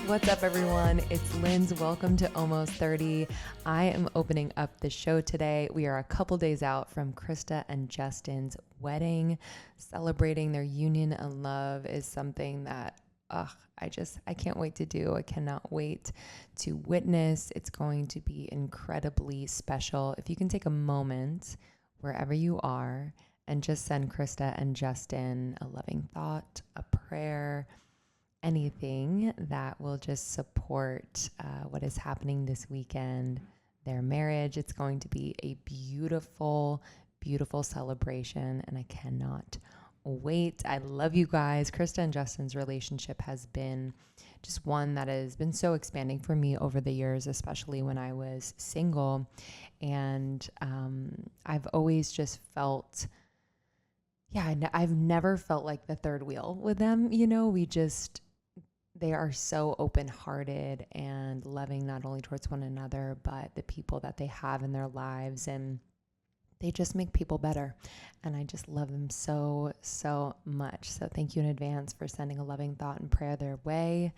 What's up, everyone? It's Linz. Welcome to Almost 30. I am opening up the show today. We are a couple days out from Krista and Justin's wedding. Celebrating their union and love is something that I can't wait to do. I cannot wait to witness. It's going to be incredibly special. If you can take a moment wherever you are and just send Krista and Justin a loving thought, a prayer, anything that will just support what is happening this weekend, their marriage. It's going to be a beautiful, beautiful celebration, and I cannot wait. I love you guys. Krista and Justin's relationship has been just one that has been so expanding for me over the years, especially when I was single. And I've always just felt, I've never felt like the third wheel with them. You know, they are so open-hearted and loving, not only towards one another, but the people that they have in their lives. And they just make people better. And I just love them so, so much. So thank you in advance for sending a loving thought and prayer their way.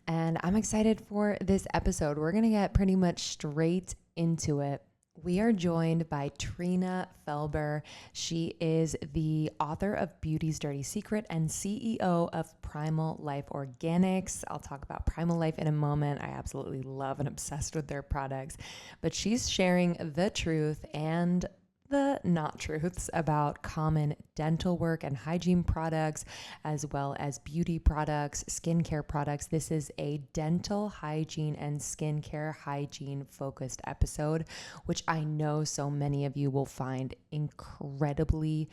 And I'm excited for this episode. We're going to get pretty much straight into it. We are joined by Trina Felber. She is the author of Beauty's Dirty Secret and CEO of Primal Life Organics. I'll talk about Primal Life in a moment. I absolutely love and obsessed with their products, but she's sharing the truth and the not truths about common dental work and hygiene products, as well as beauty products, skincare products. This is a dental hygiene and skincare hygiene focused episode, which I know so many of you will find incredibly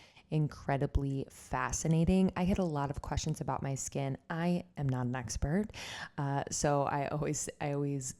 fascinating. I get a lot of questions about my skin. I am not an expert. So I always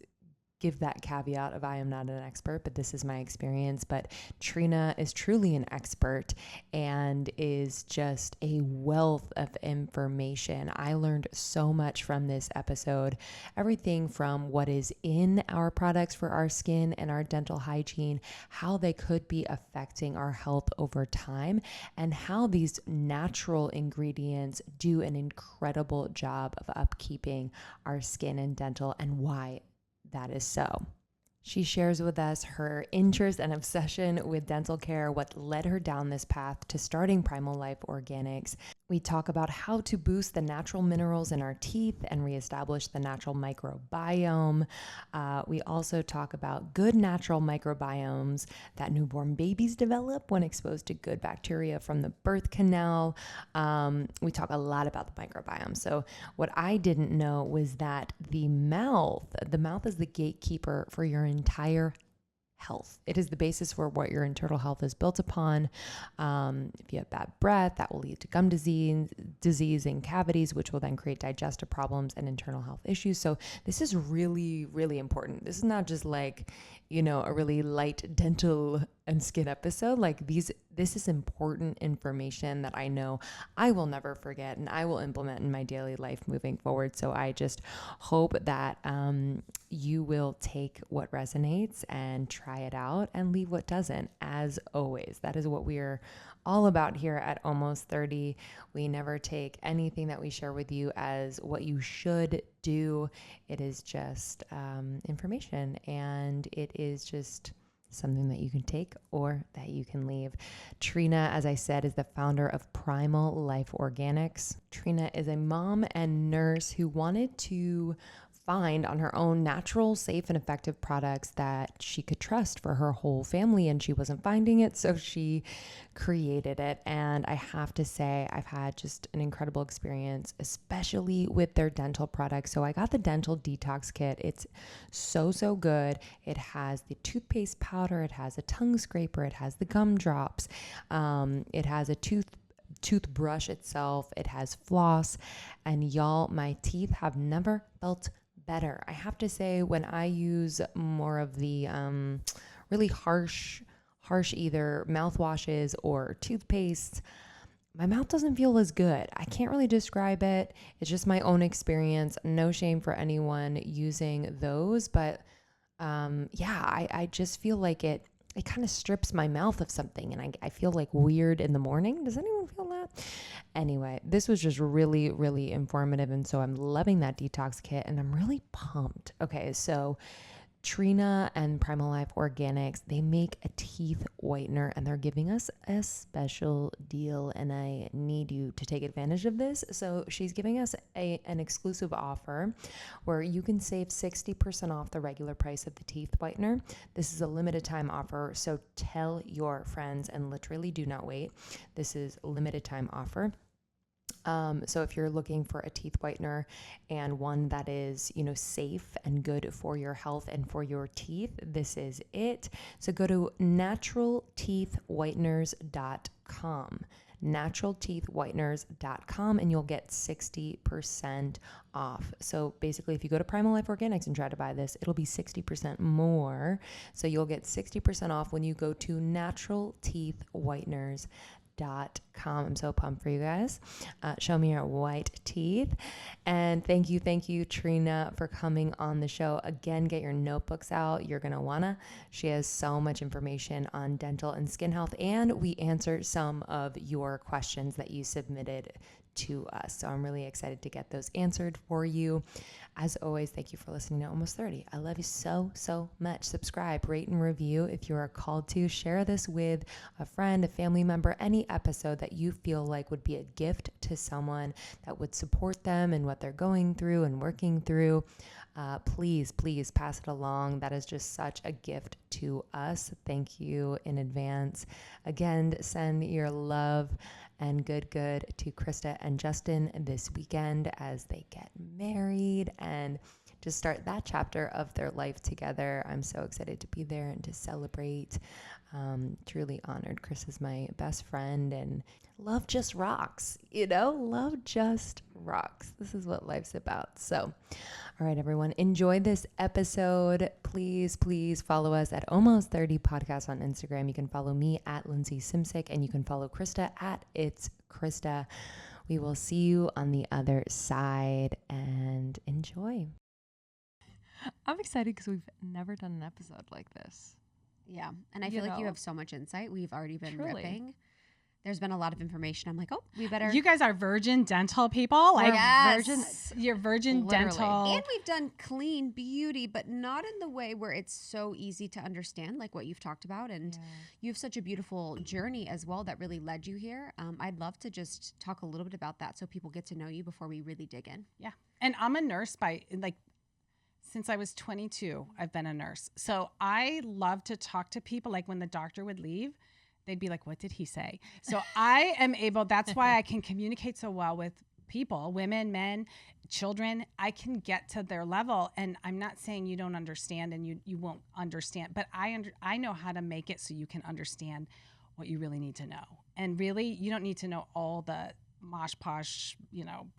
give that caveat of I am not an expert, but this is my experience. But Trina is truly an expert and is just a wealth of information. I learned so much from this episode, everything from what is in our products for our skin and our dental hygiene, how they could be affecting our health over time, and how these natural ingredients do an incredible job of upkeeping our skin and dental, and why that is so. She shares with us her interest and obsession with dental care, what led her down this path to starting Primal Life Organics. We talk about how to boost the natural minerals in our teeth and reestablish the natural microbiome. We also talk about good natural microbiomes that newborn babies develop when exposed to good bacteria from the birth canal. We talk a lot about the microbiome. So what I didn't know was that the mouth is the gatekeeper for your entire health. It is the basis for what your internal health is built upon. If you have bad breath, that will lead to gum disease and cavities, which will then create digestive problems and internal health issues. So this is really, really important. This is not just like, a really light dental and skin episode. Like this is important information that I know I will never forget and I will implement in my daily life moving forward. So I just hope that you will take what resonates and try it out and leave what doesn't. As always, that is what we're all about here at Almost 30. We never take anything that we share with you as what you should do. It is just information, and it is just something that you can take or that you can leave. Trina, as I said, is the founder of Primal Life Organics. Trina is a mom and nurse who wanted to find on her own natural, safe, and effective products that she could trust for her whole family, and she wasn't finding it, so she created it. And I have to say, I've had just an incredible experience, especially with their dental products. So I got the Dental Detox Kit. It's so good. It has the toothpaste powder, it has a tongue scraper, it has the gum drops, it has a toothbrush itself, it has floss, and y'all, my teeth have never felt better. I have to say, when I use more of the really harsh either mouthwashes or toothpaste, my mouth doesn't feel as good. I can't really describe it. It's just my own experience. No shame for anyone using those, but I just feel like it kind of strips my mouth of something, and I feel like weird in the morning. Does anyone feel that? Anyway, this was just really, really informative. And so I'm loving that detox kit and I'm really pumped. Okay, so Trina and Primal Life Organics, they make a teeth whitener and they're giving us a special deal and I need you to take advantage of this. So she's giving us an exclusive offer where you can save 60% off the regular price of the teeth whitener. This is a limited time offer, so tell your friends and literally do not wait. This is a limited time offer. So if you're looking for a teeth whitener and one that is, safe and good for your health and for your teeth, this is it. So go to naturalteethwhiteners.com, naturalteethwhiteners.com, and you'll get 60% off. So basically, if you go to Primal Life Organics and try to buy this, it'll be 60% more. So you'll get 60% off when you go to naturalteethwhiteners.com. I'm so pumped for you guys. Show me your white teeth. And thank you, Trina, for coming on the show. Again, get your notebooks out. You're going to wanna. She has so much information on dental and skin health, and we answered some of your questions that you submitted to us. So I'm really excited to get those answered for you. As always, thank you for listening to Almost 30. I love you so, so much. Subscribe, rate, and review if you are called to. Share this with a friend, a family member, any episode that you feel like would be a gift to someone that would support them in what they're going through and working through. Please pass it along. That is just such a gift to us. Thank you in advance. Again, send your love and good to Krista and Justin this weekend as they get married and just start that chapter of their life together. I'm so excited to be there and to celebrate. Truly honored. Chris is my best friend and love just rocks, love just rocks. This is what life's about. So, all right, everyone, enjoy this episode. Please follow us at Almost 30 Podcast on Instagram. You can follow me at Lindsay Simsick and you can follow Krista at It's Krista. We will see you on the other side and enjoy. I'm excited because we've never done an episode like this. Yeah. And I feel like you have so much insight. We've already been ripping. There's been a lot of information. I'm like, oh, we better. You guys are virgin dental people. Like you're virgin Literally. dental. And we've done clean beauty, but not in the way where it's so easy to understand, like what you've talked about. And you have such a beautiful journey as well that really led you here. I'd love to just talk a little bit about that so people get to know you before we really dig in. Yeah. And I'm a nurse since I was 22, I've been a nurse. So I love to talk to people. Like when the doctor would leave, they'd be like, what did he say? So I am able, that's why I can communicate so well with people, women, men, children. I can get to their level. And I'm not saying you don't understand and you won't understand, but I know how to make it so you can understand what you really need to know. And really, you don't need to know all the mosh posh,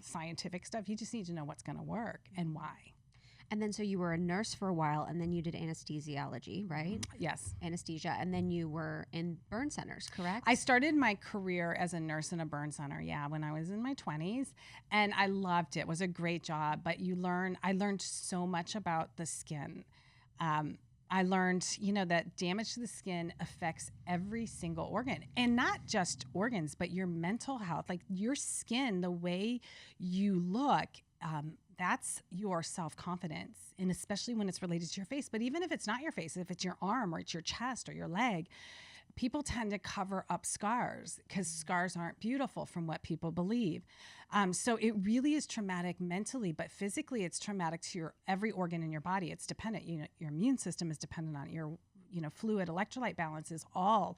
scientific stuff. You just need to know what's going to work and why. And then so you were a nurse for a while and then you did anesthesiology, right? Yes. Anesthesia. And then you were in burn centers, correct? I started my career as a nurse in a burn center, when I was in my 20s. And I loved it. It was a great job. But I learned so much about the skin. I learned, that damage to the skin affects every single organ. And not just organs, but your mental health. Like your skin, the way you look, that's your self-confidence, and especially when it's related to your face. But even if it's not your face, if it's your arm or it's your chest or your leg, people tend to cover up scars because scars aren't beautiful from what people believe. So it really is traumatic mentally, but physically it's traumatic to your every organ in your body. It's dependent. Your immune system is dependent on it. Your fluid electrolyte balance is all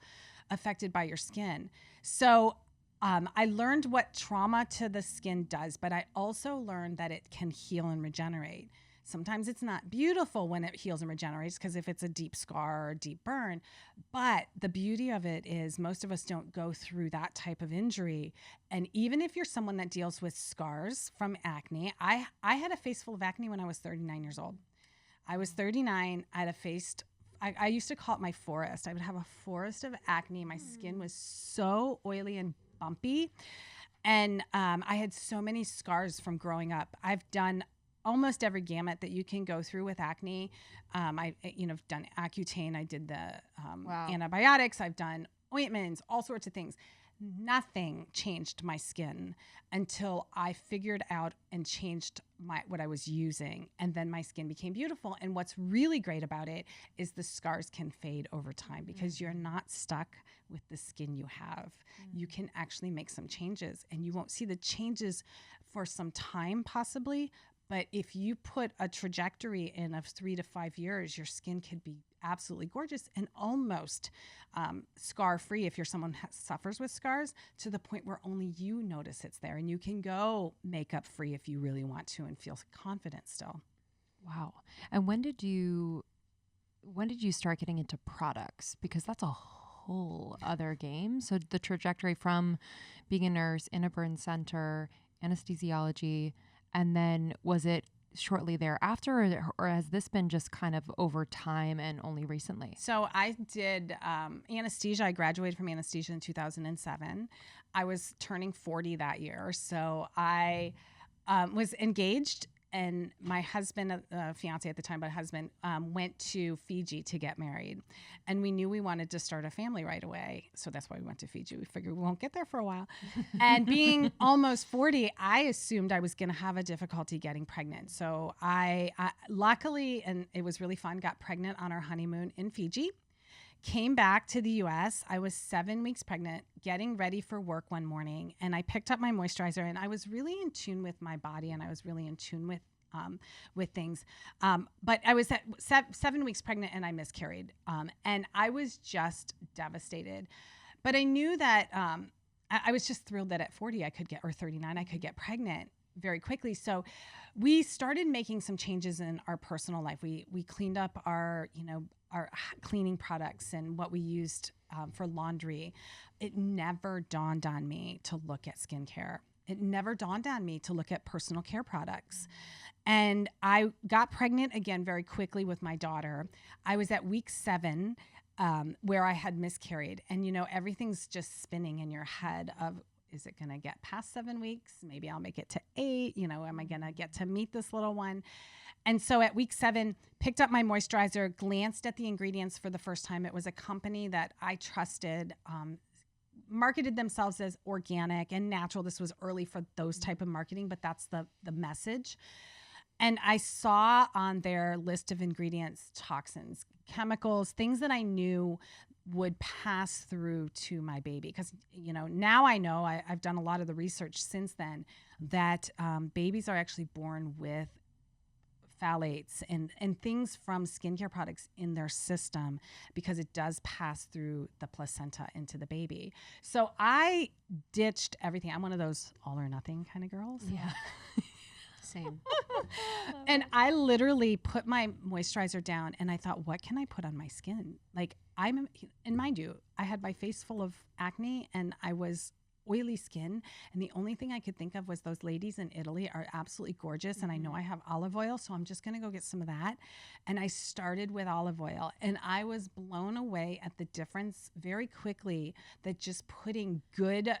affected by your skin. So I learned what trauma to the skin does, but I also learned that it can heal and regenerate. Sometimes it's not beautiful when it heals and regenerates because if it's a deep scar or a deep burn, but the beauty of it is most of us don't go through that type of injury. And even if you're someone that deals with scars from acne, I had a face full of acne when I was 39 years old. I was 39, I had I used to call it my forest. I would have a forest of acne. My skin was so oily and bumpy. And I had so many scars from growing up. I've done almost every gamut that you can go through with acne. I've done Accutane. I did the antibiotics. I've done ointments, all sorts of things. nothing changed my skin until I figured out and changed what I was using. And then my skin became beautiful. And what's really great about it is the scars can fade over time because you're not stuck with the skin you have. You can actually make some changes, and you won't see the changes for some time possibly. But if you put a trajectory in of 3 to 5 years, your skin could be absolutely gorgeous and almost scar-free if you're someone who suffers with scars, to the point where only you notice it's there, and you can go makeup-free if you really want to and feel confident still. Wow. And when did you start getting into products? Because that's a whole other game. So the trajectory from being a nurse in a burn center, anesthesiology, and then was it shortly thereafter, or has this been just kind of over time and only recently? So I did anesthesia. I graduated from anesthesia in 2007. I was turning 40 that year. So I was engaged, and my husband, fiance at the time, but husband, went to Fiji to get married. And we knew we wanted to start a family right away. So that's why we went to Fiji. We figured we won't get there for a while. And being almost 40, I assumed I was going to have a difficulty getting pregnant. So I luckily, and it was really fun, got pregnant on our honeymoon in Fiji. Came back to the US. I was 7 weeks pregnant, getting ready for work one morning, and I picked up my moisturizer, and I was really in tune with my body, and I was really in tune with things. But I was at 7 weeks pregnant, and I miscarried, and I was just devastated. But I knew that I was just thrilled that at 40 I could get, or 39, I could get pregnant very quickly. So we started making some changes in our personal life. We cleaned up our cleaning products and what we used for laundry. It never dawned on me to look at skincare. It never dawned on me to look at personal care products. And I got pregnant again very quickly with my daughter. I was at week 7 where I had miscarried. And, everything's just spinning in your head of, is it going to get past 7 weeks? Maybe I'll make it to 8. Am I going to get to meet this little one? And so at week 7, picked up my moisturizer, glanced at the ingredients for the first time. It was a company that I trusted, marketed themselves as organic and natural. This was early for those type of marketing, but that's the message. And I saw on their list of ingredients, toxins, chemicals, things that I knew would pass through to my baby. Because, now I know, I've done a lot of the research since then, that babies are actually born with phthalates and things from skincare products in their system, because it does pass through the placenta into the baby. So I ditched everything. I'm one of those all or nothing kind of girls. Yeah. Same. And I literally put my moisturizer down, and I thought, what can I put on my skin? And mind you, I had my face full of acne, and I was oily skin, and the only thing I could think of was those ladies in Italy are absolutely gorgeous, and I know I have olive oil, so I'm just going to go get some of that. And I started with olive oil, and I was blown away at the difference very quickly that just putting good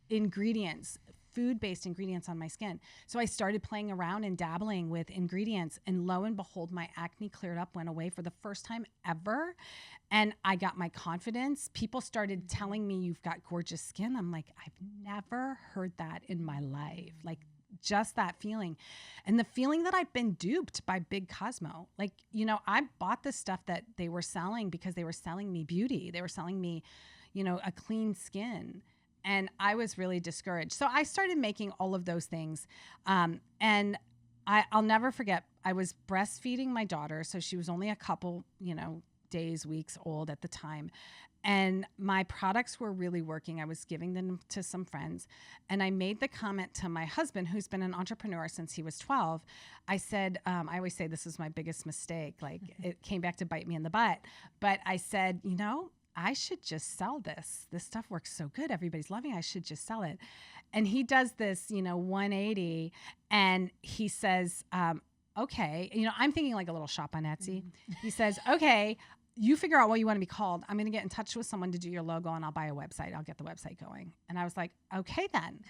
ingredients, food-based ingredients on my skin. So I started playing around and dabbling with ingredients, and lo and behold, my acne cleared up, went away for the first time ever. And I got my confidence. People started telling me, you've got gorgeous skin. I'm like, I've never heard that in my life. Just that feeling. And the feeling that I've been duped by Big Cosmo. I bought the stuff that they were selling because they were selling me beauty. They were selling me, a clean skin. And I was really discouraged. So I started making all of those things. And I'll never forget, I was breastfeeding my daughter. So she was only a couple, days, weeks old at the time. And my products were really working. I was giving them to some friends. And I made the comment to my husband, who's been an entrepreneur since he was 12. I said, I always say this is my biggest mistake. It came back to bite me in the butt. But I said, I should just sell this. This stuff works so good. Everybody's loving it. I should just sell it. And he does this, 180, and he says, okay. I'm thinking like a little shop on Etsy. He says, okay, you figure out what you want to be called. I'm going to get in touch with someone to do your logo, and I'll buy a website. I'll get the website going. And I was like, okay then.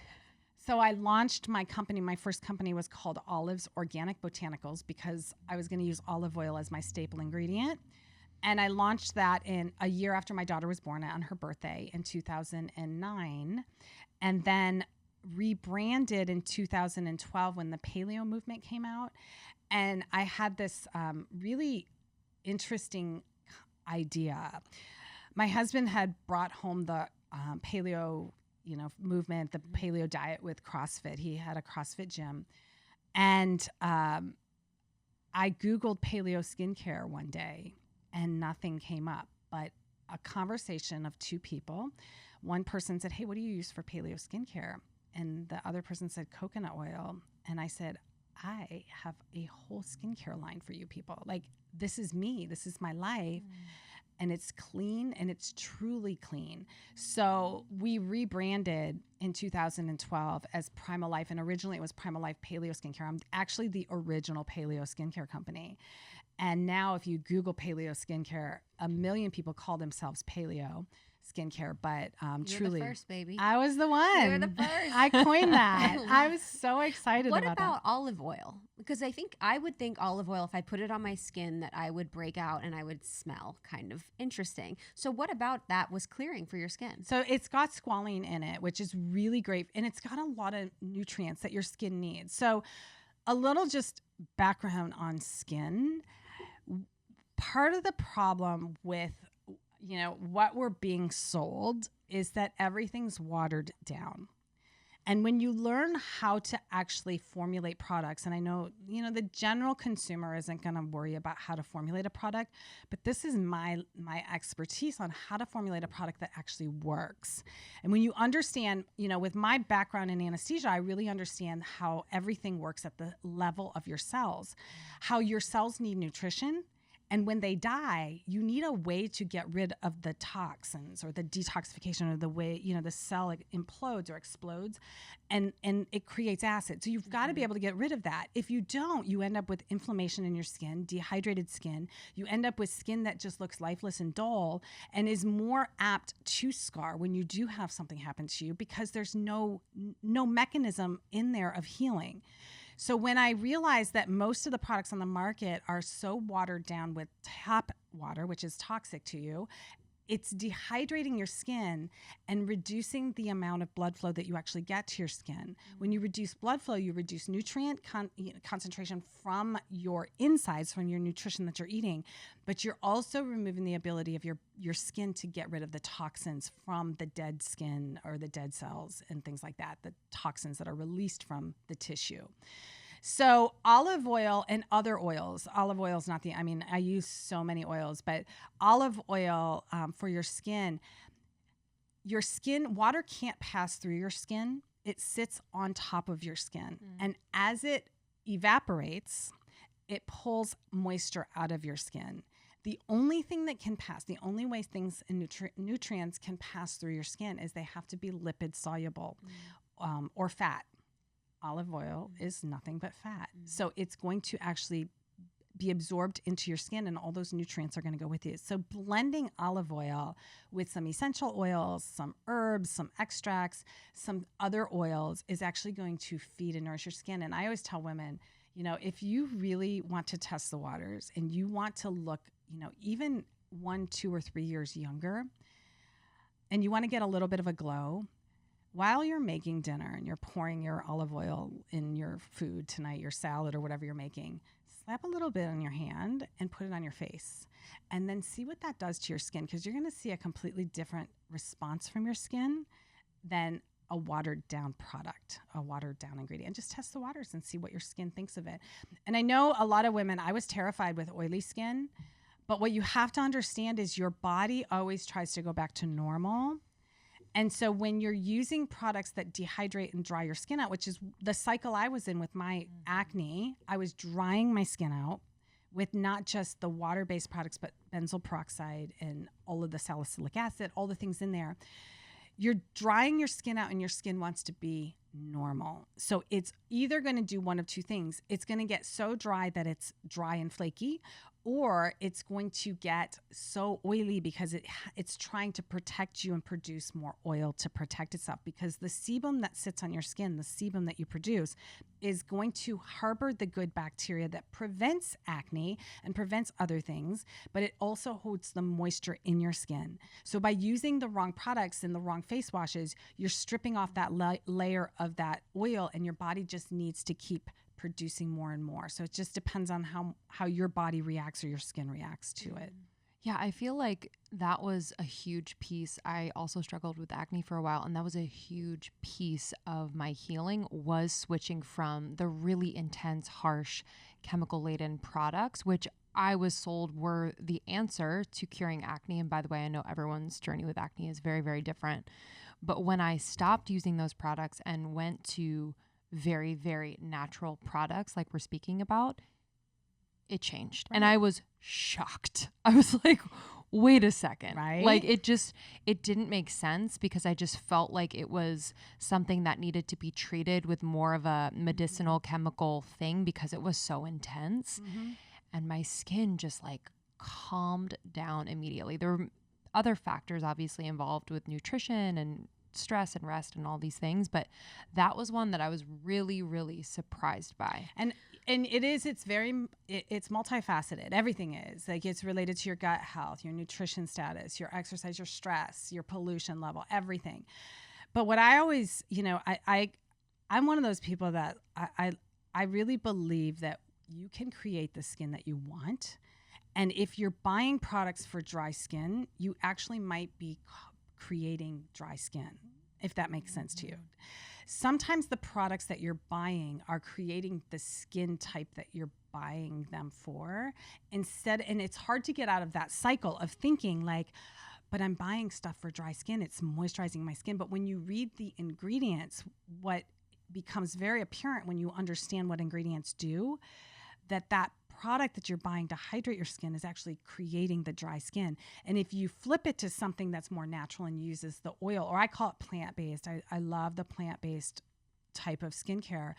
So I launched my company. My first company was called Olive's Organic Botanicals, because I was going to use olive oil as my staple ingredient. And I launched that in a year after my daughter was born, on her birthday in 2009. And then rebranded in 2012 when the paleo movement came out. And I had this really interesting idea. My husband had brought home the paleo, movement, the paleo diet with CrossFit. He had a CrossFit gym. And I Googled paleo skincare one day and nothing came up, but a conversation of two people. One person said, "Hey, what do you use for paleo skincare?" And the other person said, "Coconut oil." And I said, "I have a whole skincare line for you people. Like, this is me. This is my life. And it's clean, and it's truly clean." So we rebranded in 2012 as Primal Life. And originally it was Primal Life Paleo Skincare. I'm actually the original paleo skincare company. And now if you Google paleo skincare, 1 million people call themselves paleo skincare, but You're truly the first, baby. I was the one. You're the first. I coined that. I was so excited What about about olive oil? Because I would think olive oil, if I put it on my skin, that I would break out and I would smell kind of interesting. So what about that was clearing for your skin? So it's got squalene in it, which is really great. And it's got a lot of nutrients that your skin needs. So a little just background on skin. Part of the problem with what we're being sold is that everything's watered down. And when you learn how to actually formulate products, and I know, the general consumer isn't going to worry about how to formulate a product, but this is my expertise on how to formulate a product that actually works. And when you understand, with my background in anesthesia, I really understand how everything works at the level of your cells, how your cells need nutrition. And when they die, you need a way to get rid of the toxins or the detoxification, or the way, the cell implodes or explodes and it creates acid. So you've got to be able to get rid of that. If you don't, you end up with inflammation in your skin, dehydrated skin. You end up with skin that just looks lifeless and dull and is more apt to scar when you do have something happen to you, because there's no mechanism in there of healing. So when I realized that most of the products on the market are so watered down with tap water, which is toxic to you, it's dehydrating your skin and reducing the amount of blood flow that you actually get to your skin. When you reduce blood flow, you reduce nutrient concentration from your insides, from your nutrition that you're eating, but you're also removing the ability of your skin to get rid of the toxins from the dead skin or the dead cells and things like that, the toxins that are released from the tissue. So olive oil and other oils, olive oil is not I use so many oils, but olive oil for your skin, water can't pass through your skin. It sits on top of your skin. And as it evaporates, it pulls moisture out of your skin. The only thing that can pass, the only way things and nutrients can pass through your skin is they have to be lipid soluble or fat. Olive oil is nothing but fat. So it's going to actually be absorbed into your skin, and all those nutrients are going to go with it. So blending olive oil with some essential oils, some herbs, some extracts, some other oils is actually going to feed and nourish your skin. And I always tell women, if you really want to test the waters and you want to look, even 1, 2, or 3 years younger, and you want to get a little bit of a glow, while you're making dinner and you're pouring your olive oil in your food tonight, your salad or whatever you're making, slap a little bit on your hand and put it on your face. And then see what that does to your skin, because you're going to see a completely different response from your skin than a watered down product, a watered down ingredient. And just test the waters and see what your skin thinks of it. And I know a lot of women, I was terrified with oily skin, but what you have to understand is your body always tries to go back to normal. And so when you're using products that dehydrate and dry your skin out, which is the cycle I was in with my acne, I was drying my skin out with not just the water-based products, but benzoyl peroxide and all of the salicylic acid, all the things in there. You're drying your skin out and your skin wants to be normal. So it's either going to do one of two things. It's going to get so dry that it's dry and flaky, or it's going to get so oily because it's trying to protect you and produce more oil to protect itself, because the sebum that sits on your skin, the sebum that you produce, is going to harbor the good bacteria that prevents acne and prevents other things, but it also holds the moisture in your skin. So by using the wrong products and the wrong face washes, you're stripping off that layer of that oil, and your body just needs to keep producing more and more. So it just depends on how your body reacts or your skin reacts to it. Yeah, I feel like that was a huge piece. I also struggled with acne for a while, and that was a huge piece of my healing, was switching from the really intense, harsh, chemical-laden products, which I was sold were the answer to curing acne. And by the way, I know everyone's journey with acne is very, very different. But when I stopped using those products and went to very, very natural products like we're speaking about, it changed. Right. And I was shocked. I was like, wait a second. Right. Like it didn't make sense, because I just felt like it was something that needed to be treated with more of a medicinal chemical thing because it was so intense. Mm-hmm. And my skin just like calmed down immediately. There were other factors obviously involved with nutrition and stress and rest and all these things, but that was one that I was really, really surprised by. And it's multifaceted. Everything is like, it's related to your gut health, your nutrition status, your exercise, your stress, your pollution level, everything. But what I always, I'm one of those people that I really believe that you can create the skin that you want. And if you're buying products for dry skin, you actually might be creating dry skin, if that makes sense to you. Sometimes the products that you're buying are creating the skin type that you're buying them for instead. And it's hard to get out of that cycle of thinking like, but I'm buying stuff for dry skin, it's moisturizing my skin. But when you read the ingredients, what becomes very apparent when you understand what ingredients do, that product that you're buying to hydrate your skin is actually creating the dry skin. And if you flip it to something that's more natural and uses the oil, or I call it plant-based, I love the plant-based type of skincare.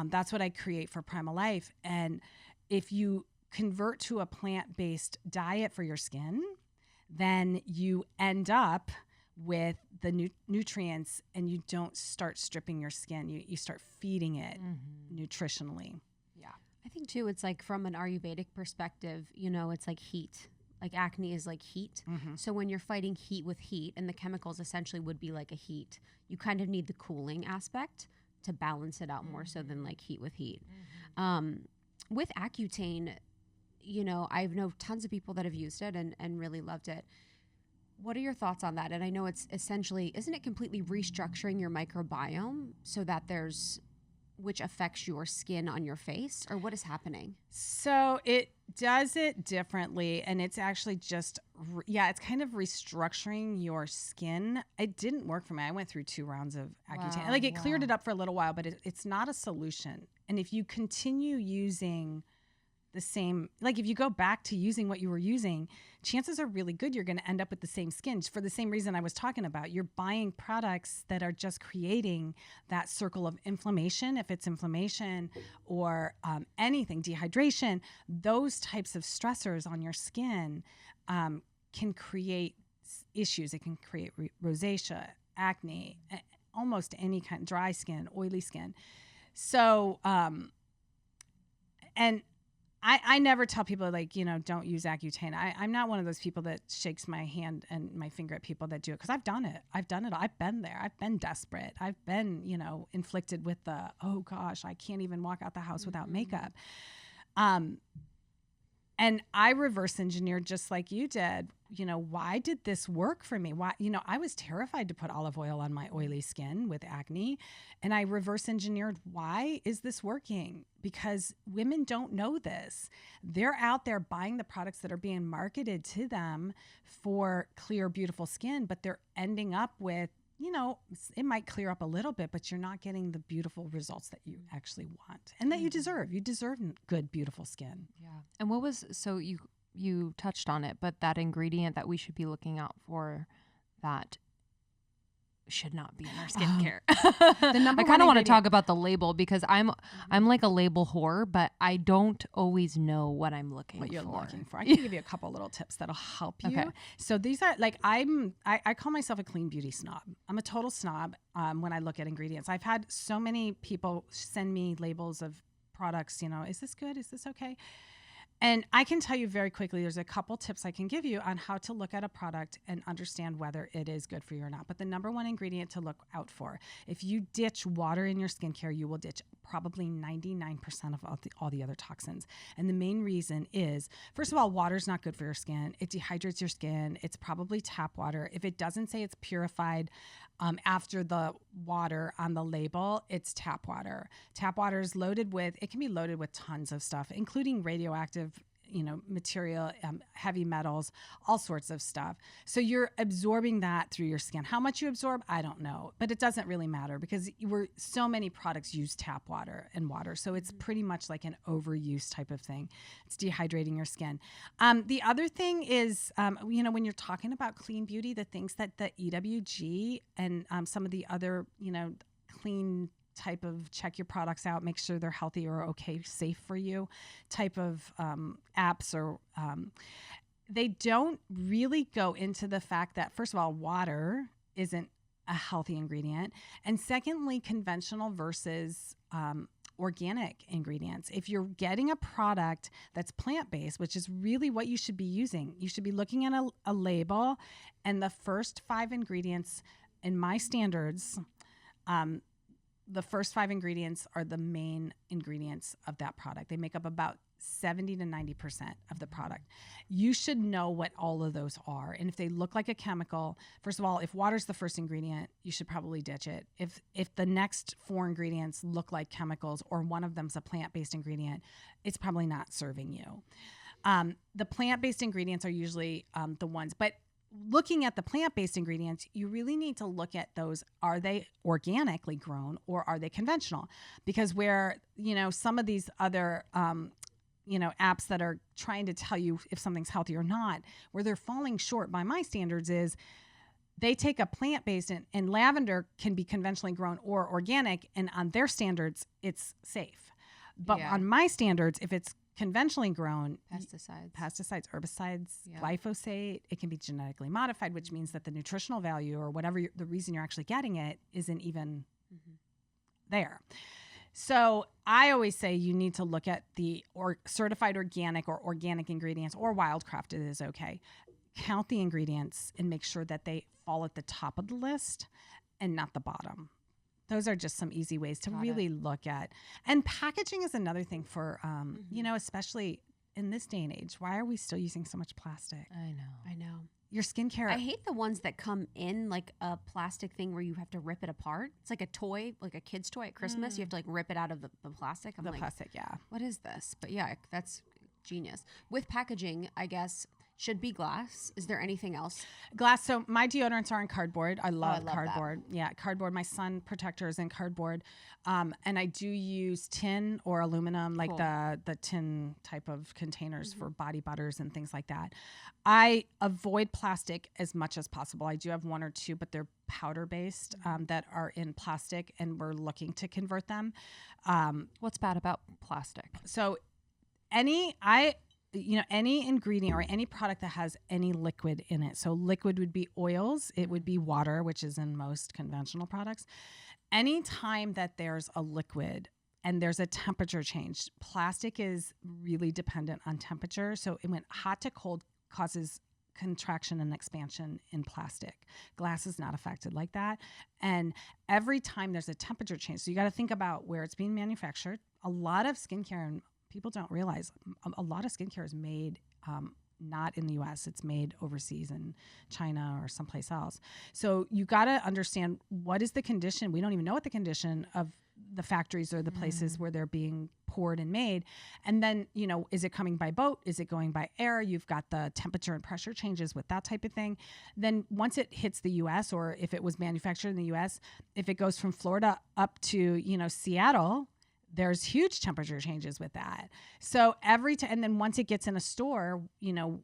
That's what I create for Primal Life. And if you convert to a plant-based diet for your skin, then you end up with the nutrients, and you don't start stripping your skin. You start feeding it nutritionally. I think too, it's like from an Ayurvedic perspective, it's like heat. Like acne is like heat. Mm-hmm. So when you're fighting heat with heat, and the chemicals essentially would be like a heat, you kind of need the cooling aspect to balance it out more so than like heat with heat. With Accutane, I know tons of people that have used it and really loved it. What are your thoughts on that? And I know it's essentially, isn't it completely restructuring your microbiome so that which affects your skin on your face, or what is happening? So it does it differently, and it's actually just, it's kind of restructuring your skin. It didn't work for me. I went through 2 rounds of Accutane. Wow, it cleared it up for a little while, but it's not a solution. And if you continue using the same, like if you go back to using what you were using, chances are really good you're going to end up with the same skin for the same reason I was talking about. You're buying products that are just creating that circle of inflammation, if it's inflammation or anything, dehydration, those types of stressors on your skin can create issues. It can create rosacea, acne, almost any kind, dry skin, oily skin. So, and I never tell people don't use Accutane. I'm not one of those people that shakes my hand and my finger at people that do it, because I've done it. I've been there. I've been desperate. I've been, inflicted with the, oh gosh, I can't even walk out the house without makeup. And I reverse engineered just like you did. Why did this work for me? Why, I was terrified to put olive oil on my oily skin with acne, and I reverse engineered, why is this working? Because women don't know this. They're out there buying the products that are being marketed to them for clear, beautiful skin, but they're ending up with, it might clear up a little bit, but you're not getting the beautiful results that you actually want and that you deserve. You deserve good, beautiful skin. Yeah. And what was, so you touched on it, but that ingredient that we should be looking out for that should not be in our skincare. The number I one kind of want to ingredient- talk about the label because I'm like a label whore, but I don't always know what I'm looking what you're for. looking for. I can give you a couple little tips that'll help you. Okay. So these are like, I call myself a clean beauty snob. I'm a total snob when I look at ingredients. I've had so many people send me labels of products, is this good? Is this okay? And I can tell you very quickly, there's a couple tips I can give you on how to look at a product and understand whether it is good for you or not. But the number one ingredient to look out for, if you ditch water in your skincare, you will ditch probably 99% of all the other toxins. And the main reason is, first of all, water is not good for your skin. It dehydrates your skin. It's probably tap water. If it doesn't say it's purified after the water on the label, it's tap water. Tap water is it can be loaded with tons of stuff, including radioactive material, heavy metals, all sorts of stuff. So you're absorbing that through your skin. How much you absorb, I don't know, but it doesn't really matter because so many products use tap water and water. So it's pretty much like an overuse type of thing. It's dehydrating your skin. The other thing is, when you're talking about clean beauty, the things that the EWG and some of the other, clean type of check your products out, make sure they're healthy or okay, safe for you type of apps, or they don't really go into the fact that, first of all, water isn't a healthy ingredient. And secondly, conventional versus organic ingredients. If you're getting a product that's plant-based, which is really what you should be using, you should be looking at a label, and the first 5 ingredients in my standards, the first 5 ingredients are the main ingredients of that product. They make up about 70 to 90% of the product. You should know what all of those are. And if they look like a chemical, first of all, if water's the first ingredient, you should probably ditch it. If the next 4 ingredients look like chemicals or one of them's a plant-based ingredient, it's probably not serving you. The plant-based ingredients are usually the ones, but looking at the plant-based ingredients, you really need to look at those. Are they organically grown or are they conventional? Because where, some of these other, apps that are trying to tell you if something's healthy or not, where they're falling short by my standards is they take a plant-based and lavender can be conventionally grown or organic. And on their standards, it's safe. But on my standards, if it's conventionally grown, pesticides, herbicides, glyphosate, it can be genetically modified, which means that the nutritional value or whatever the reason you're actually getting it isn't even there. So I always say you need to look at the certified organic or organic ingredients, or wildcrafted is okay. Count the ingredients and make sure that they fall at the top of the list and not the bottom. Those are just some easy ways to really look at. And packaging is another thing for, especially in this day and age. Why are we still using so much plastic? I know. Your skincare. I hate the ones that come in like a plastic thing where you have to rip it apart. It's like a toy, like a kid's toy at Christmas. You have to like rip it out of the plastic. I'm like, plastic, yeah. What is this? But yeah, that's genius. With packaging, I guess, should be glass. Is there anything else? Glass. So my deodorants are in cardboard. I love cardboard. That. Yeah, cardboard. My sun protector is in cardboard. And I do use tin or aluminum, like the tin type of containers for body butters and things like that. I avoid plastic as much as possible. I do have 1 or 2, but they're powder based that are in plastic, and we're looking to convert them. What's bad about plastic? So any ingredient or any product that has any liquid in it. So liquid would be oils. It would be water, which is in most conventional products. Anytime that there's a liquid and there's a temperature change, plastic is really dependent on temperature. So it went hot to cold causes contraction and expansion in plastic. Glass is not affected like that. And every time there's a temperature change, so you got to think about where it's being manufactured. A lot of skincare, and people don't realize, a lot of skincare is made not in the US. It's made overseas in China or someplace else. So you got to understand, what is the condition? We don't even know what the condition of the factories or the places where they're being poured and made. And then, is it coming by boat? Is it going by air? You've got the temperature and pressure changes with that type of thing. Then once it hits the US, or if it was manufactured in the US, if it goes from Florida up to, Seattle, there's huge temperature changes with that. So and then once it gets in a store,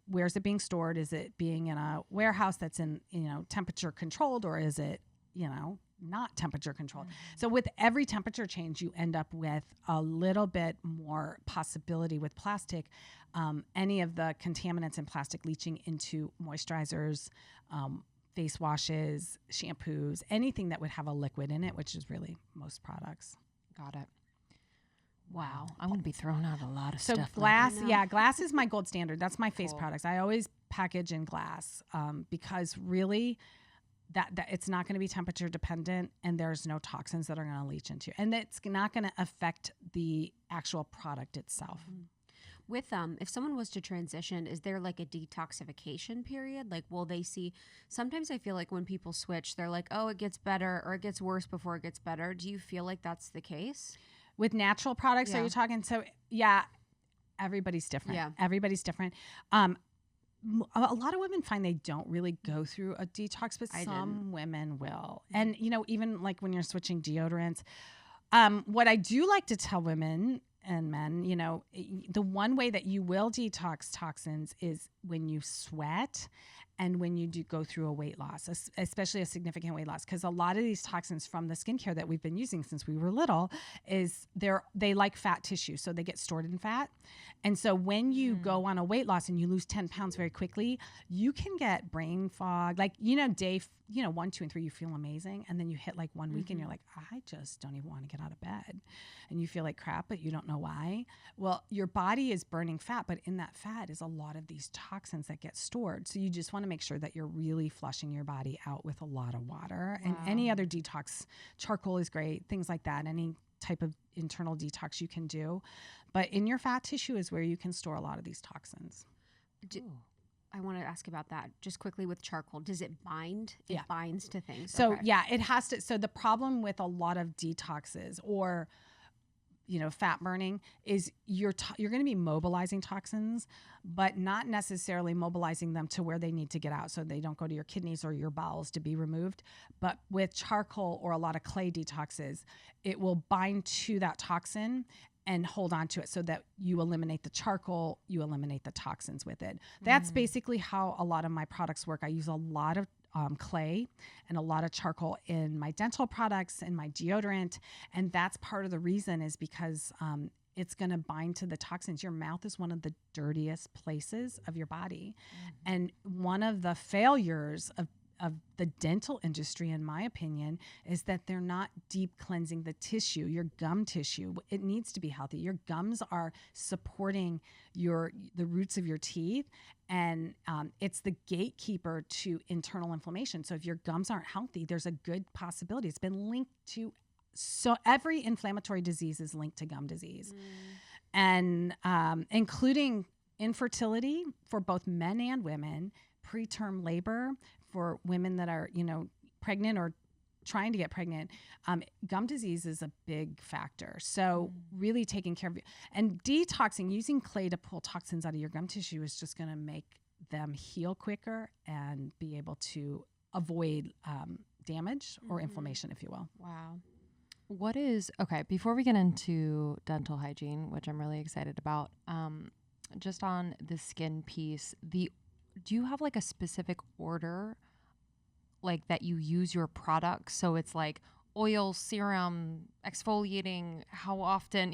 where's it being stored? Is it being in a warehouse that's in, temperature controlled, or is it not temperature controlled. So with every temperature change, you end up with a little bit more possibility with plastic, any of the contaminants in plastic leaching into moisturizers, face washes, shampoos, anything that would have a liquid in it, which is really most products. Got it. Wow. I'm going to be throwing out a lot of So stuff. glass, glass is my gold standard. That's my face products. I always package in glass because really that it's not going to be temperature dependent, and there's no toxins that are going to leach into, and it's not going to affect the actual product itself. With if someone was to transition, is there like a detoxification period? Like, will they see? Sometimes I feel like when people switch, they're like, oh, it gets better or it gets worse before it gets better. Do you feel like that's the case? With natural products, are you talking? So yeah, everybody's different. Yeah. Everybody's different. A lot of women find they don't really go through a detox, but some women will. And, even like when you're switching deodorants, what I do like to tell women and men, the one way that you will detox toxins is when you sweat and when you do go through a weight loss, especially a significant weight loss, because a lot of these toxins from the skincare that we've been using since we were little they like fat tissue, so they get stored in fat. And so when you go on a weight loss and you lose 10 pounds very quickly, you can get brain fog. Like, day 1, 2, and 3, you feel amazing. And then you hit like 1 week and you're like, I just don't even want to get out of bed. And you feel like crap, but you don't know why. Well, your body is burning fat, but in that fat is a lot of these toxins that get stored. So you just want to make sure that you're really flushing your body out with a lot of water. And any other detox, charcoal is great, things like that, any type of internal detox you can do. But in your fat tissue is where you can store a lot of these toxins. I want to ask about that just quickly with charcoal. Does it bind? It binds to things. So it has to. So the problem with a lot of detoxes or fat burning is you're going to be mobilizing toxins, but not necessarily mobilizing them to where they need to get out, so they don't go to your kidneys or your bowels to be removed. But with charcoal or a lot of clay detoxes, it will bind to that toxin and hold on to it so that you eliminate the charcoal, you eliminate the toxins with it. That's basically how a lot of my products work. I use a lot of clay and a lot of charcoal in my dental products and my deodorant. And that's part of the reason is because it's going to bind to the toxins. Your mouth is one of the dirtiest places of your body. And one of the failures of the dental industry, in my opinion, is that they're not deep cleansing the tissue, your gum tissue. It needs to be healthy. Your gums are supporting the roots of your teeth, and it's the gatekeeper to internal inflammation. So if your gums aren't healthy, there's a good possibility. It's been linked to, so every inflammatory disease is linked to gum disease, and including infertility for both men and women, preterm labor for women that are, pregnant or trying to get pregnant. Gum disease is a big factor. So really taking care of you and detoxing, using clay to pull toxins out of your gum tissue is just going to make them heal quicker and be able to avoid damage or inflammation, if you will. Wow. Before we get into dental hygiene, which I'm really excited about, just on the skin piece, do you have like a specific order like that you use your products? So it's like oil, serum, exfoliating, how often?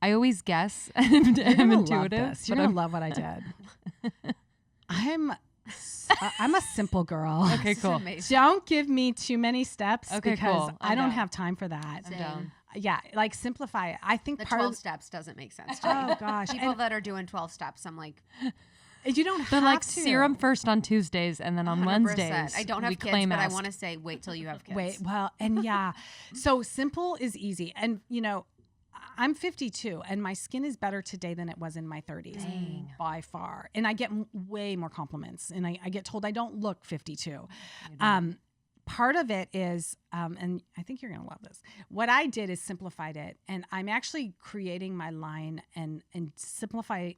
I always guess. I'm intuitive. You're going to love what I did. I'm a simple girl. Okay, cool. Don't give me too many steps because cool. I don't have time for that. Same. I'm down. Yeah, like simplify it. I think The part 12 of steps doesn't make sense to me. Oh gosh. People that are doing 12 steps, I'm like, you don't They're have like to. serum first on Tuesdays, and then on 100%. Wednesdays I don't have we kids, claim but I ask. want to say, wait till you have kids. Wait, well, and so simple is easy. And I'm 52 and my skin is better today than it was in my 30s. Dang. By far. And I get way more compliments, and I get told I don't look 52. Part of it is, and I think you're going to love this. What I did is simplified it, and I'm actually creating my line and simplifying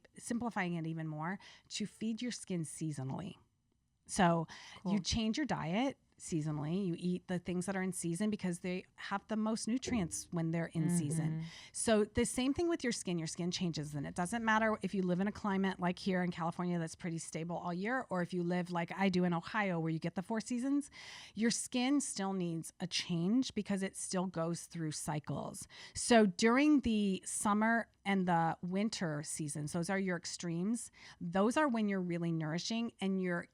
it even more to feed your skin seasonally. So you change your diet. seasonally. You eat the things that are in season because they have the most nutrients when they're in season. So the same thing with your skin changes, and it doesn't matter if you live in a climate like here in California that's pretty stable all year, or if you live like I do in Ohio where you get the 4 seasons, your skin still needs a change because it still goes through cycles. So during the summer and the winter seasons, those are your extremes. Those are when you're really nourishing and you're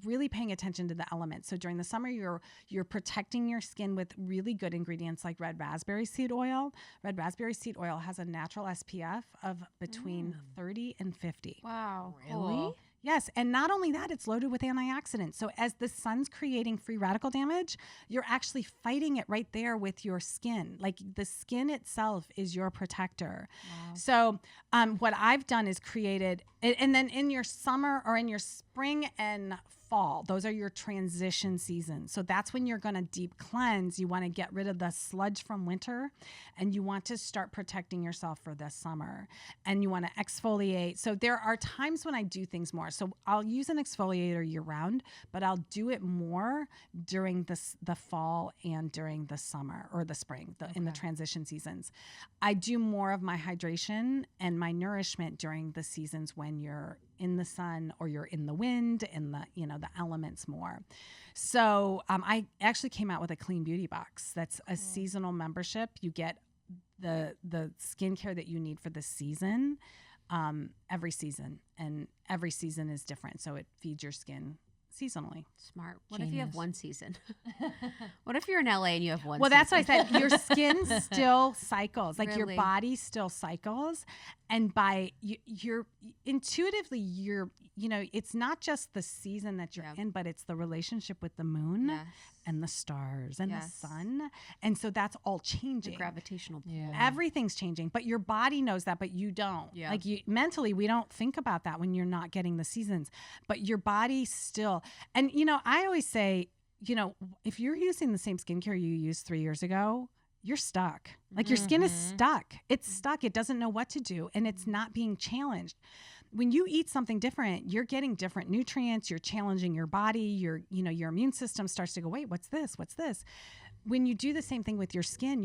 really paying attention to the elements. So during the summer, you're protecting your skin with really good ingredients like red raspberry seed oil. Red raspberry seed oil has a natural SPF of between 30 and 50. Wow. Really? Cool. Yes, and not only that, it's loaded with antioxidants. So as the sun's creating free radical damage, you're actually fighting it right there with your skin. Like the skin itself is your protector. Wow. So what I've done is created, and then in your summer or in your spring and fall, those are your transition seasons. So that's when you're going to deep cleanse. You want to get rid of the sludge from winter, and you want to start protecting yourself for this summer, and you want to exfoliate. So there are times when I do things more. So I'll use an exfoliator year round, but I'll do it more during the fall and during the summer or the spring, in the transition seasons. I do more of my hydration and my nourishment during the seasons when you're in the sun or you're in the wind and the elements more. So I actually came out with a clean beauty box. That's a seasonal membership. You get the skincare that you need for the season, every season, and every season is different. So it feeds your skin seasonally. Smart. What if you have one season? What if you're in LA and you have one Well, season? that's why I said your skin still cycles. Like your Really? body still cycles. And by you're intuitively, it's not just the season that you're in, but it's the relationship with the moon Yes. and the stars and Yes. the sun. And so that's all The changing. gravitational pull. Yeah. Everything's changing, but your body knows that, but you don't. Yeah. Like mentally, we don't think about that when you're not getting the seasons, but your body still. And, I always say, if you're using the same skincare you used 3 years ago, you're stuck. Like your skin is stuck. It's stuck. It doesn't know what to do, and it's not being challenged. When you eat something different, you're getting different nutrients. You're challenging your body. Your immune system starts to go, wait, what's this? What's this? When you do the same thing with your skin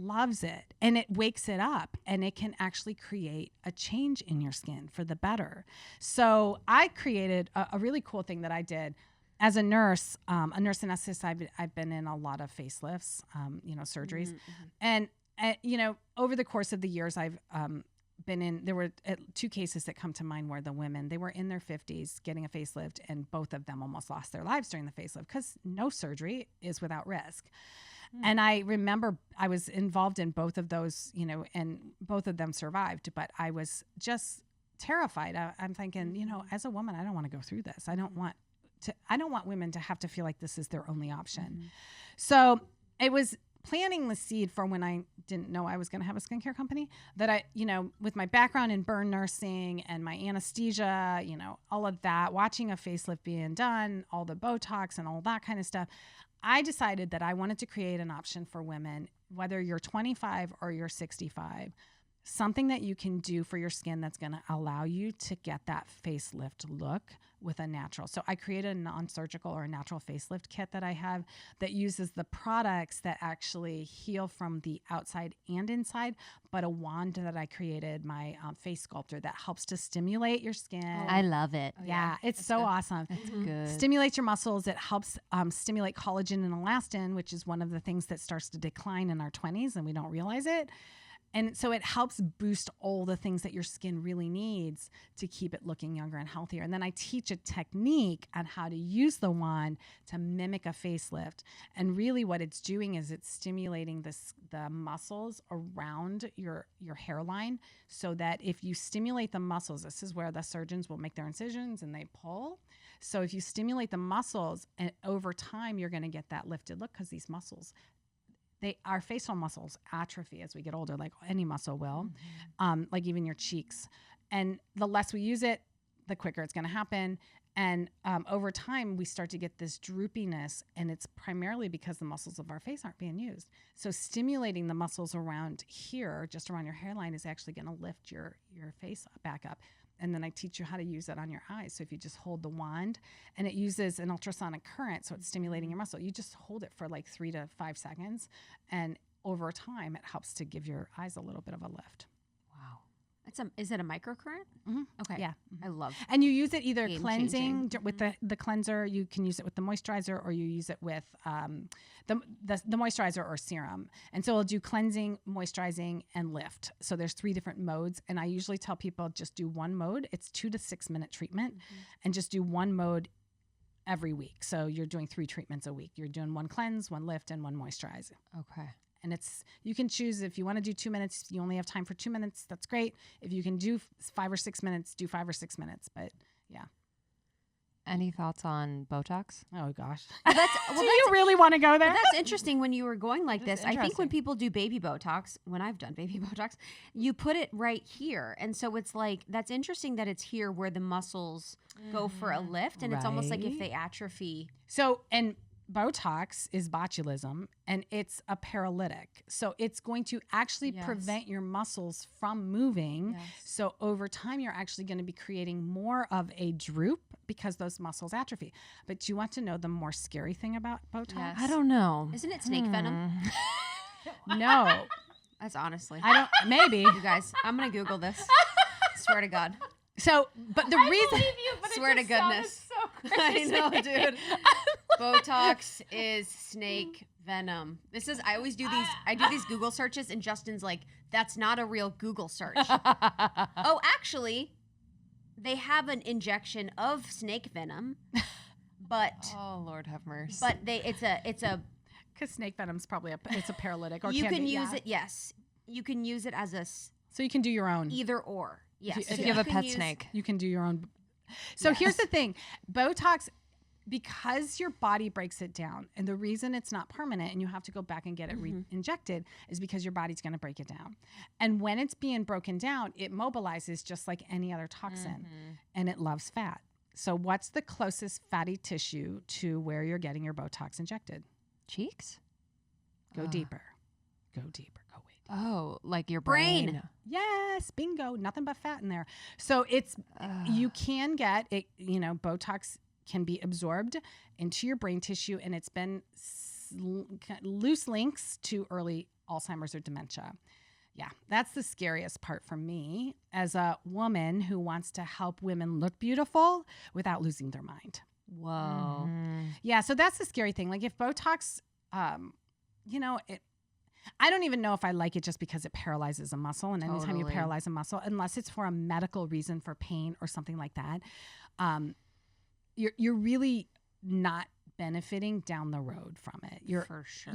loves it, and it wakes it up, and it can actually create a change in your skin for the better. So I created a really cool thing that I did. As a nurse anesthetist, I've been in a lot of facelifts, surgeries. And, over the course of the years, I've been in, there were 2 cases that come to mind where the women, they were in their 50s getting a facelift, and both of them almost lost their lives during the facelift because no surgery is without risk. And I remember I was involved in both of those, and both of them survived, but I was just terrified. I'm thinking, as a woman, I don't want to go through this. I don't want women to have to feel like this is their only option. So it was planting the seed for when I didn't know I was going to have a skincare company, that I, with my background in burn nursing and my anesthesia, all of that, watching a facelift being done, all the Botox and all that kind of stuff, I decided that I wanted to create an option for women, whether you're 25 or you're 65, something that you can do for your skin that's going to allow you to get that facelift look with a natural. So I created a non-surgical or a natural facelift kit that I have that uses the products that actually heal from the outside and inside, but a wand that I created, my face sculptor, that helps to stimulate your skin. I love it. Yeah, it's so awesome. That's good. Stimulates your muscles. It helps stimulate collagen and elastin, which is one of the things that starts to decline in our 20s and we don't realize it. And so it helps boost all the things that your skin really needs to keep it looking younger and healthier. And then I teach a technique on how to use the wand to mimic a facelift. And really what it's doing is it's stimulating the muscles around your hairline, so that if you stimulate the muscles, this is where the surgeons will make their incisions and they pull. So if you stimulate the muscles, and over time, you're going to get that lifted look, because these muscles, our facial muscles atrophy as we get older, like any muscle will, like even your cheeks. And the less we use it, the quicker it's going to happen. And over time, we start to get this droopiness, and it's primarily because the muscles of our face aren't being used. So stimulating the muscles around here, just around your hairline, is actually going to lift your face back up. and then I teach you how to use it on your eyes. So if you just hold the wand, and it uses an ultrasonic current, so it's stimulating your muscle. You just hold it for like 3 to 5 seconds, and over time, it helps to give your eyes a little bit of a lift. Wow. Is it a microcurrent? Mm-hmm. Okay. Yeah. I love And you use it either Game cleansing changing. with the cleanser. You can use it with the moisturizer, or you use it with the moisturizer or serum. And so it'll do cleansing, moisturizing, and lift. So there's 3 different modes. And I usually tell people just do one mode. It's 2 to 6 minute treatment, and just do one mode every week. So you're doing 3 treatments a week. You're doing 1 cleanse, 1 lift, and 1 moisturize. Okay. And you can choose if you want to do 2 minutes, you only have time for 2 minutes. That's great. If you can do 5 or 6 minutes, do 5 or 6 minutes. But yeah. Any thoughts on Botox? Oh gosh. Well, Do you really want to go there? that's interesting when you were going like That's this. I think when interesting. people do baby Botox, when I've done baby Botox, you put it right here. And so it's like, that's interesting that it's here where the muscles go for a lift. And it's almost like if Right. they atrophy. So, and Botox is botulism, and it's a paralytic. So it's going to actually Yes. prevent your muscles from moving. Yes. So over time, you're actually going to be creating more of a droop because those muscles atrophy. But do you want to know the more scary thing about Botox? Yes. I don't know. Isn't it snake venom? No, That's honestly. I don't. Maybe. You guys, I'm going to Google this. Swear to God. So, but the reason. Swear to goodness. I know, dude. Botox is snake venom. This is, I always do these, I do these Google searches, and Justin's like, that's not a real Google search. Oh, actually, they have an injection of snake venom, but Oh, Lord have mercy. it's a Because snake venom's probably it's a paralytic, or you can can be, use yeah. it. Yes, you can use it as a So you can do your own. either or. Yes, if So if you have a can pet use- snake. You can do your own. So here's the thing, Botox, because your body breaks it down, and the reason it's not permanent and you have to go back and get it re-injected is because your body's going to break it down. And when it's being broken down, it mobilizes just like any other toxin, and it loves fat. So what's the closest fatty tissue to where you're getting your Botox injected? Cheeks? Go deeper. Go deeper. Go way deeper. Oh, like your Brain. brain. Yes, bingo. Nothing but fat in there. So you can get it, Botox can be absorbed into your brain tissue, and it's been loose links to early Alzheimer's or dementia. Yeah, that's the scariest part for me as a woman who wants to help women look beautiful without losing their mind. Whoa. Yeah, so that's the scary thing. Like if Botox, I don't even know if I like it just because it paralyzes a muscle. And anytime you Totally. paralyze a muscle, unless it's for a medical reason, for pain or something like that, you're really not benefiting down the road from it. For sure.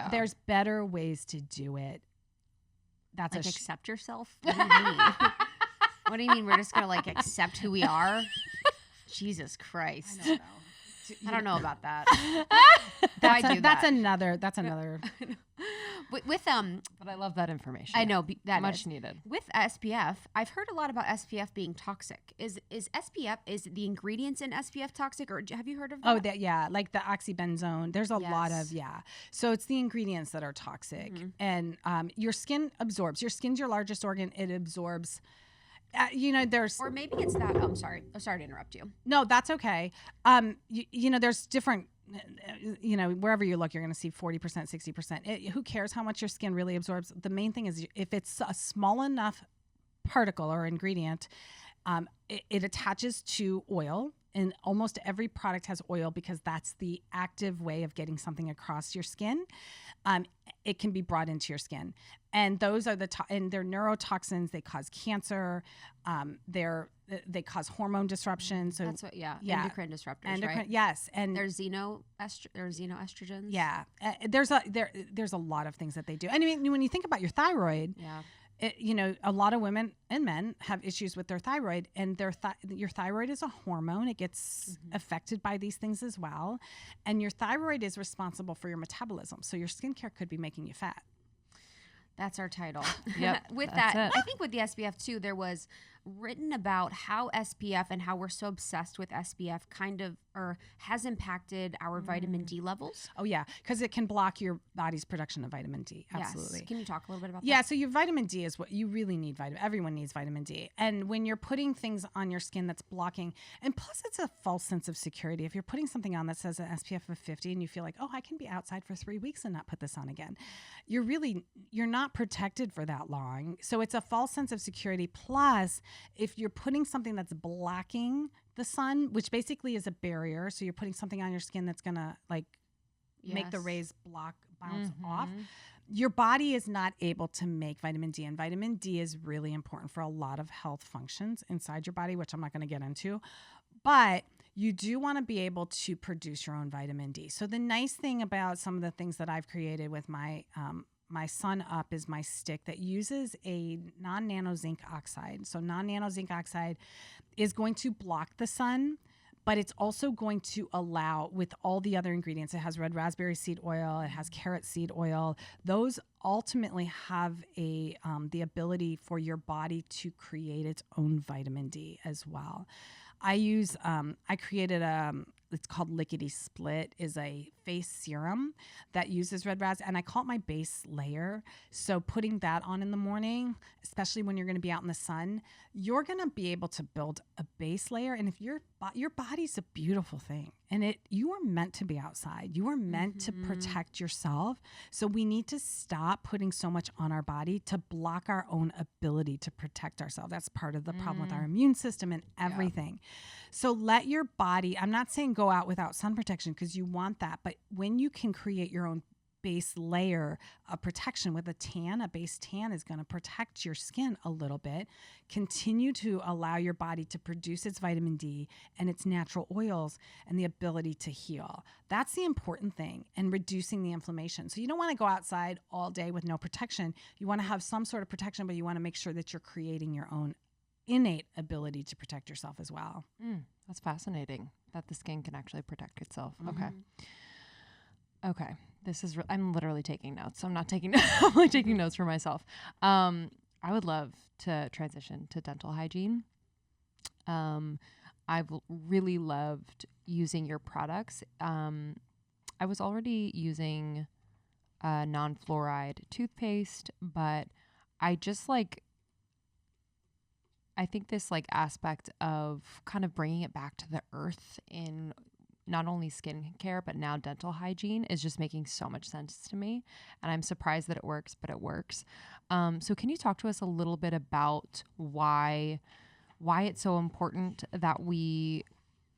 There's better ways to do it. That's Like accept yourself? What do you mean? What do you mean we're just going to like accept who we are? Jesus Christ. I don't know. I don't know about that. That's, I do that's that. another. With But I love that information. I know that Much is. needed. With SPF, I've heard a lot about SPF being toxic. Is SPF, is the ingredients in SPF toxic, or have you heard of that? Oh, like the oxybenzone. There's a lot of, So it's the ingredients that are toxic. And your skin absorbs. Your skin's your largest organ. It absorbs. There's. Or maybe it's that. Oh, I'm sorry. Oh, sorry to interrupt you. No, that's okay. There's different. Wherever you look, you're going to see 40%, 60%. Who cares how much your skin really absorbs? The main thing is if it's a small enough particle or ingredient, it attaches to oil. And almost every product has oil because that's the active way of getting something across your skin. It can be brought into your skin. And those are and they're neurotoxins. They cause cancer. They cause hormone disruption. So That's what, endocrine disruptors, right? Yes. And There's xenoestrogens. yeah, there's a lot of things that they do. And I mean, when you think about your thyroid, a lot of women and men have issues with their thyroid, and your thyroid is a hormone. It gets affected by these things as well. And your thyroid is responsible for your metabolism. So your skincare could be making you fat. That's our title. Yep, With that's that, it. I think with the SPF too, there was written about how SPF and how we're so obsessed with SPF kind of or has impacted our vitamin D levels? Oh yeah, because it can block your body's production of vitamin D. Absolutely. Yes. Can you talk a little bit about that? Yeah, so your vitamin D is what you really need. Everyone needs vitamin D. And when you're putting things on your skin that's blocking, and plus it's a false sense of security. If you're putting something on that says an SPF of 50 and you feel like, oh, I can be outside for 3 weeks and not put this on again, you're not protected for that long. So it's a false sense of security. Plus, if you're putting something that's blocking the sun, which basically is a barrier, so you're putting something on your skin that's gonna make the rays bounce off, your body is not able to make vitamin D. And vitamin D is really important for a lot of health functions inside your body, which I'm not going to get into. But you do want to be able to produce your own vitamin D. So the nice thing about some of the things that I've created with my Sun Up is my stick that uses a non-nano zinc oxide. So non-nano zinc oxide is going to block the sun, but it's also going to allow, with all the other ingredients, it has red raspberry seed oil, it has carrot seed oil. Those ultimately have the ability for your body to create its own vitamin D as well. I created it's called Lickety Split, is a face serum that uses red raspberry, and I call it my base layer. So putting that on in the morning, especially when you're going to be out in the sun, you're going to be able to build a base layer. And if your body's a beautiful thing, and you are meant to be outside, you are meant to protect yourself. So we need to stop putting so much on our body to block our own ability to protect ourselves. That's part of the problem with our immune system and everything. Yeah. So let your body, I'm not saying go out without sun protection because you want that, but when you can create your own base layer of protection with a base tan is going to protect your skin a little bit, continue to allow your body to produce its vitamin D and its natural oils and the ability to heal. That's the important thing, and reducing the inflammation. So you don't want to go outside all day with no protection. You want to have some sort of protection, but you want to make sure that you're creating your own innate ability to protect yourself as well. That's fascinating that the skin can actually protect itself. Okay. This is, I'm literally taking notes. So I'm not taking, I'm like taking notes for myself. I would love to transition to dental hygiene. I've really loved using your products. I was already using non-fluoride toothpaste, but I just I think this aspect of kind of bringing it back to the earth in not only skincare, but now dental hygiene is just making so much sense to me. And I'm surprised that it works, but it works. So can you talk to us a little bit about why it's so important that we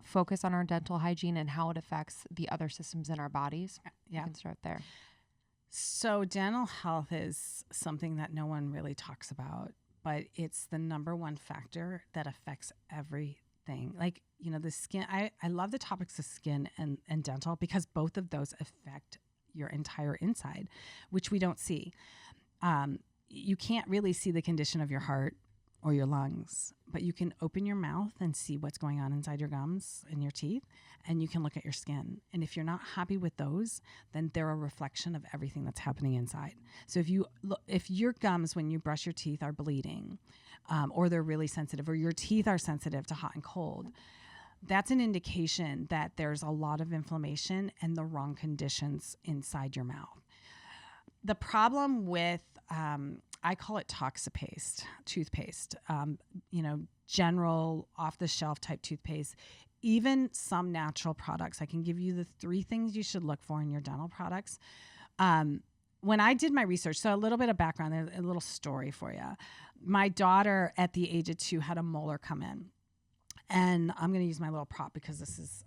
focus on our dental hygiene and how it affects the other systems in our bodies? Yeah. We can start there. So dental health is something that no one really talks about, but it's the number one factor that affects everything. The skin, I love the topics of skin and dental because both of those affect your entire inside, which we don't see. You can't really see the condition of your heart or your lungs, but you can open your mouth and see what's going on inside your gums and your teeth, and you can look at your skin. And if you're not happy with those, then they're a reflection of everything that's happening inside. So if your gums, when you brush your teeth, are bleeding, or they're really sensitive, or your teeth are sensitive to hot and cold, that's an indication that there's a lot of inflammation and the wrong conditions inside your mouth. The problem with, I call it toxic toothpaste, general off-the-shelf type toothpaste, even some natural products. I can give you the 3 things you should look for in your dental products. When I did my research, so a little bit of background, a little story for you. My daughter at the age of 2 had a molar come in. And I'm going to use my little prop because this is,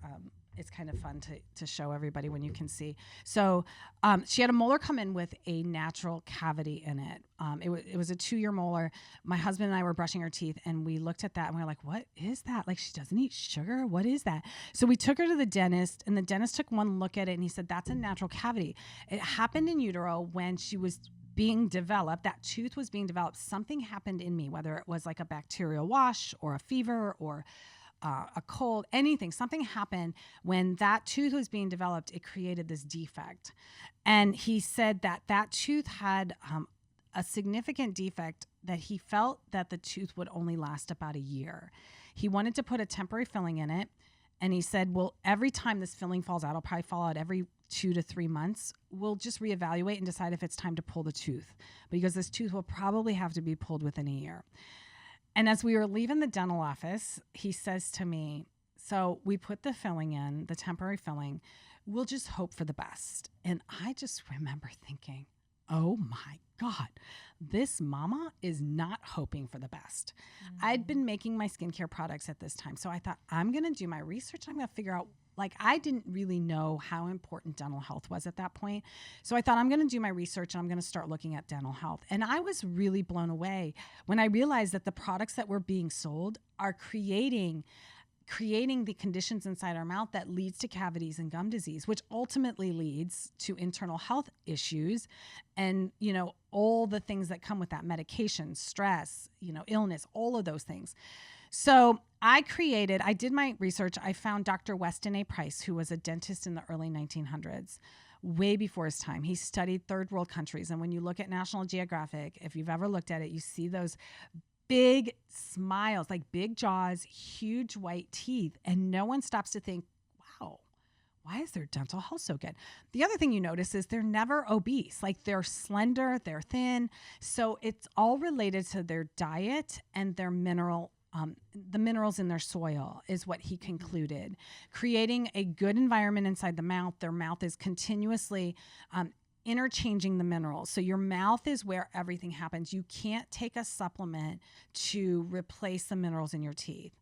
it's kind of fun to show everybody when you can see. So she had a molar come in with a natural cavity in it. It was a 2-year molar. My husband and I were brushing her teeth, and we looked at that, and we were like, what is that? She doesn't eat sugar? What is that? So we took her to the dentist, and the dentist took one look at it, and he said, that's a natural cavity. It happened in utero when she was being developed. That tooth was being developed. Something happened in me, whether it was like a bacterial wash or a fever or a cold, anything. Something happened when that tooth was being developed. It created this defect. And he said that tooth had a significant defect that he felt that the tooth would only last about a year. He wanted to put a temporary filling in it. And he said, well, every time this filling falls out, it'll probably fall out every 2 to 3 months. We'll just reevaluate and decide if it's time to pull the tooth, because this tooth will probably have to be pulled within a year. And as we were leaving the dental office, he says to me, so we put the filling in, the temporary filling, we'll just hope for the best. And I just remember thinking, oh my God, this mama is not hoping for the best. I'd been making my skincare products at this time. So I thought, I'm going to do my research. I'm going to figure out, like, I didn't really know how important dental health was at that point. So I thought, I'm going to do my research and I'm going to start looking at dental health. And I was really blown away when I realized that the products that were being sold are creating the conditions inside our mouth that leads to cavities and gum disease, which ultimately leads to internal health issues and, you know, all the things that come with that: medication, stress, you know, illness, all of those things. So I did my research. I found Dr. Weston A. Price, who was a dentist in the early 1900s, way before his time. He studied third world countries. And when you look at National Geographic, if you've ever looked at it, you see those big smiles, like big jaws, huge white teeth. And no one stops to think, wow, why is their dental health so good? The other thing you notice is they're never obese. Like, they're slender, they're thin. So it's all related to their diet and their the minerals in their soil is what he concluded. Creating a good environment inside the mouth. Their mouth is continuously interchanging the minerals. So your mouth is where everything happens. You can't take a supplement to replace the minerals in your teeth.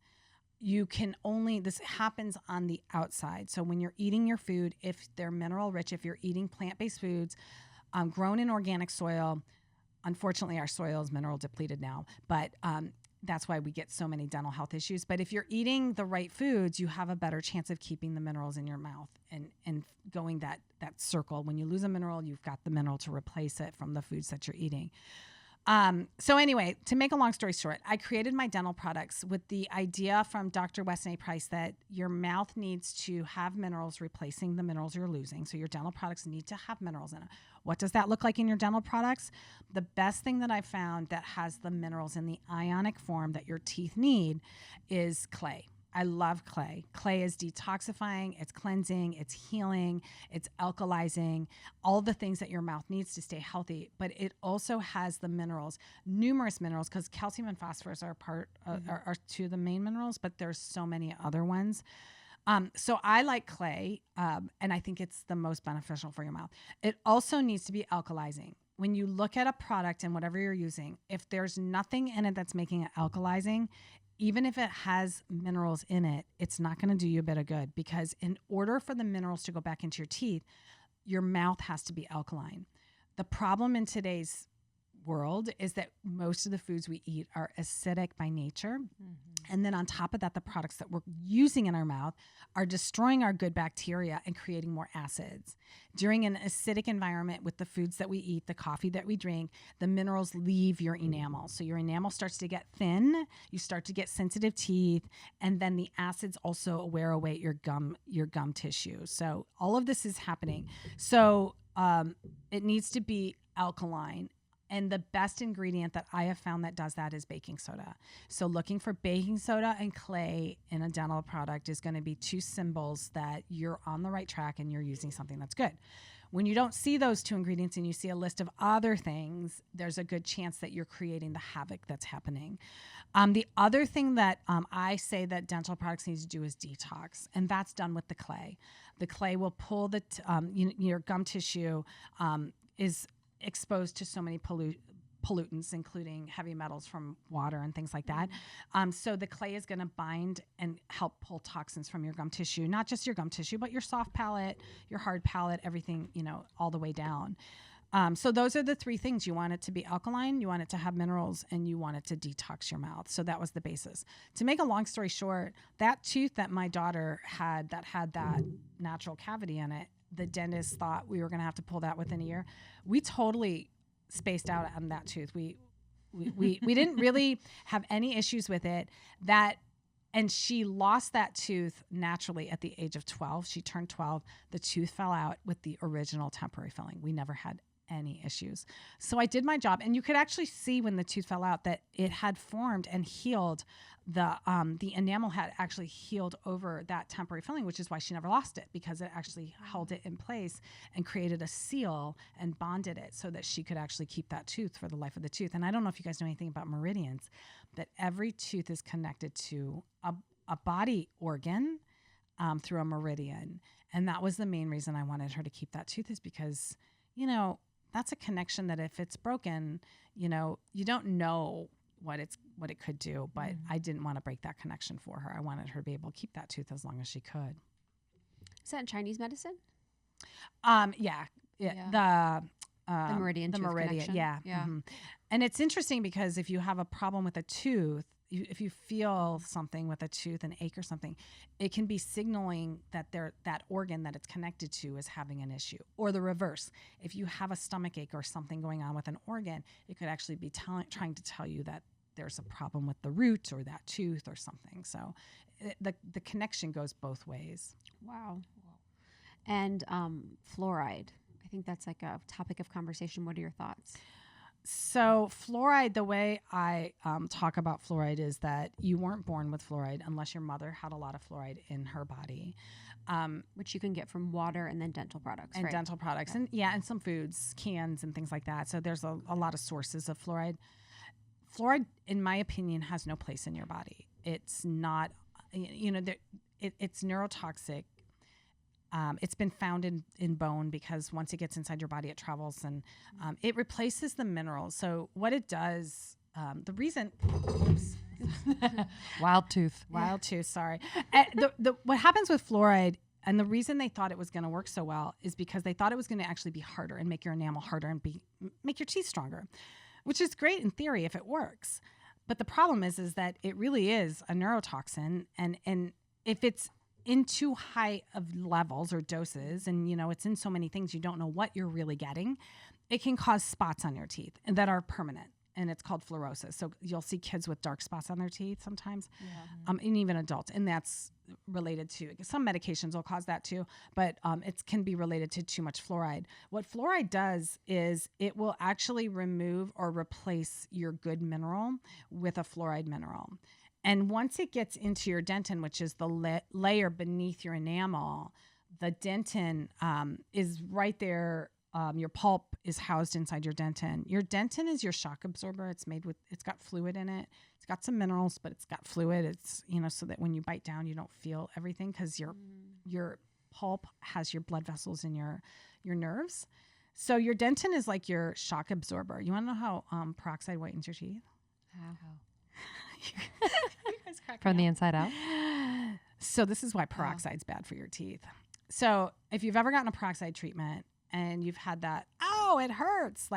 This happens on the outside. So when you're eating your food, if they're mineral rich, if you're eating plant-based foods, grown in organic soil, unfortunately our soil is mineral depleted now, but that's why we get so many dental health issues. But if you're eating the right foods, you have a better chance of keeping the minerals in your mouth and going that circle. When you lose a mineral, you've got the mineral to replace it from the foods that you're eating. So anyway, to make a long story short, I created my dental products with the idea from Dr. Weston A. Price that your mouth needs to have minerals replacing the minerals you're losing. So your dental products need to have minerals in it. What does that look like in your dental products? The best thing that I found that has the minerals in the ionic form that your teeth need is clay. I love clay. Clay is detoxifying, it's cleansing, it's healing, it's alkalizing, all the things that your mouth needs to stay healthy. But it also has the minerals, numerous minerals, because calcium and phosphorus are are two of the main minerals, but there's so many other ones. So I like clay, and I think it's the most beneficial for your mouth. It also needs to be alkalizing. When you look at a product and whatever you're using, if there's nothing in it that's making it alkalizing, even if it has minerals in it, it's not going to do you a bit of good, because in order for the minerals to go back into your teeth, your mouth has to be alkaline. The problem in today's world is that most of the foods we eat are acidic by nature. Mm-hmm. And then on top of that, the products that we're using in our mouth are destroying our good bacteria and creating more acids. During an acidic environment with the foods that we eat, the coffee that we drink, the minerals leave your enamel. So your enamel starts to get thin, you start to get sensitive teeth, and then the acids also wear away your gum tissue. So all of this is happening. So it needs to be alkaline. And the best ingredient that I have found that does that is baking soda. So looking for baking soda and clay in a dental product is going to be two symbols that you're on the right track and you're using something that's good. When you don't see those two ingredients and you see a list of other things, there's a good chance that you're creating the havoc that's happening. The other thing that I say that dental products need to do is detox, and that's done with the clay. The clay will pull your gum tissue is exposed to so many pollutants, including heavy metals from water and things like that. So the clay is going to bind and help pull toxins from your gum tissue, not just your gum tissue, but your soft palate, your hard palate, everything, all the way down. So those are the three things. You want it to be alkaline, you want it to have minerals, and you want it to detox your mouth. So that was the basis. To make a long story short, that tooth that my daughter had that natural cavity in it, the dentist thought we were going to have to pull that within a year. We totally spaced out on that tooth. We didn't really have any issues with it. And she lost that tooth naturally at the age of 12. She turned 12. The tooth fell out with the original temporary filling. We never had any issues. So I did my job, and you could actually see when the tooth fell out that it had formed and healed. The enamel had actually healed over that temporary filling, which is why she never lost it, because it actually held it in place and created a seal and bonded it so that she could actually keep that tooth for the life of the tooth. And I don't know if you guys know anything about meridians, but every tooth is connected to a body organ through a meridian. And that was the main reason I wanted her to keep that tooth, is because, you know, that's a connection that if it's broken, you know, you don't know what it could do, but I didn't want to break that connection for her. I wanted her to be able to keep that tooth as long as she could. Is that in Chinese medicine? Yeah. The meridian tooth connection? Yeah. Mm-hmm. And it's interesting because if you have a problem with a tooth, if you feel something with a tooth, an ache or something, it can be signaling that that organ that it's connected to is having an issue. Or the reverse. If you have a stomach ache or something going on with an organ, it could actually be trying to tell you that there's a problem with the root or that tooth or something. So the connection goes both ways. Wow. And fluoride. I think that's like a topic of conversation. What are your thoughts? So fluoride, the way I talk about fluoride is that you weren't born with fluoride unless your mother had a lot of fluoride in her body. Which you can get from water and then dental products, and right? dental products. Yeah. And some foods, cans and things like that. So there's a lot of sources of fluoride. Fluoride, in my opinion, has no place in your body. It's not, it's neurotoxic. It's been found in bone because once it gets inside your body, it travels and it replaces the minerals. So what it does, the reason, Wild tooth, sorry. What happens with fluoride, and the reason they thought it was going to work so well is because they thought it was going to actually be harder and make your enamel harder and make your teeth stronger, which is great in theory if it works. But the problem is that it really is a neurotoxin, and if it's in too high of levels or doses, and it's in so many things, you don't know what you're really getting, it can cause spots on your teeth and that are permanent, and it's called fluorosis. So you'll see kids with dark spots on their teeth sometimes, and even adults, and that's related to some medications will cause that too, but it can be related to too much fluoride. What fluoride does is it will actually remove or replace your good mineral with a fluoride mineral. And once it gets into your dentin, which is the layer beneath your enamel, the dentin is right there. Your pulp is housed inside your dentin. Your dentin is your shock absorber. It's got fluid in it. It's got some minerals, but it's got fluid. It's, so that when you bite down, you don't feel everything because your pulp has your blood vessels in your nerves. So your dentin is like your shock absorber. You want to know how peroxide whitens your teeth? How? You guys crack From me the up. inside out? So this is why peroxide's bad for your teeth. So if you've ever gotten a peroxide treatment and you've had that, oh, it hurts.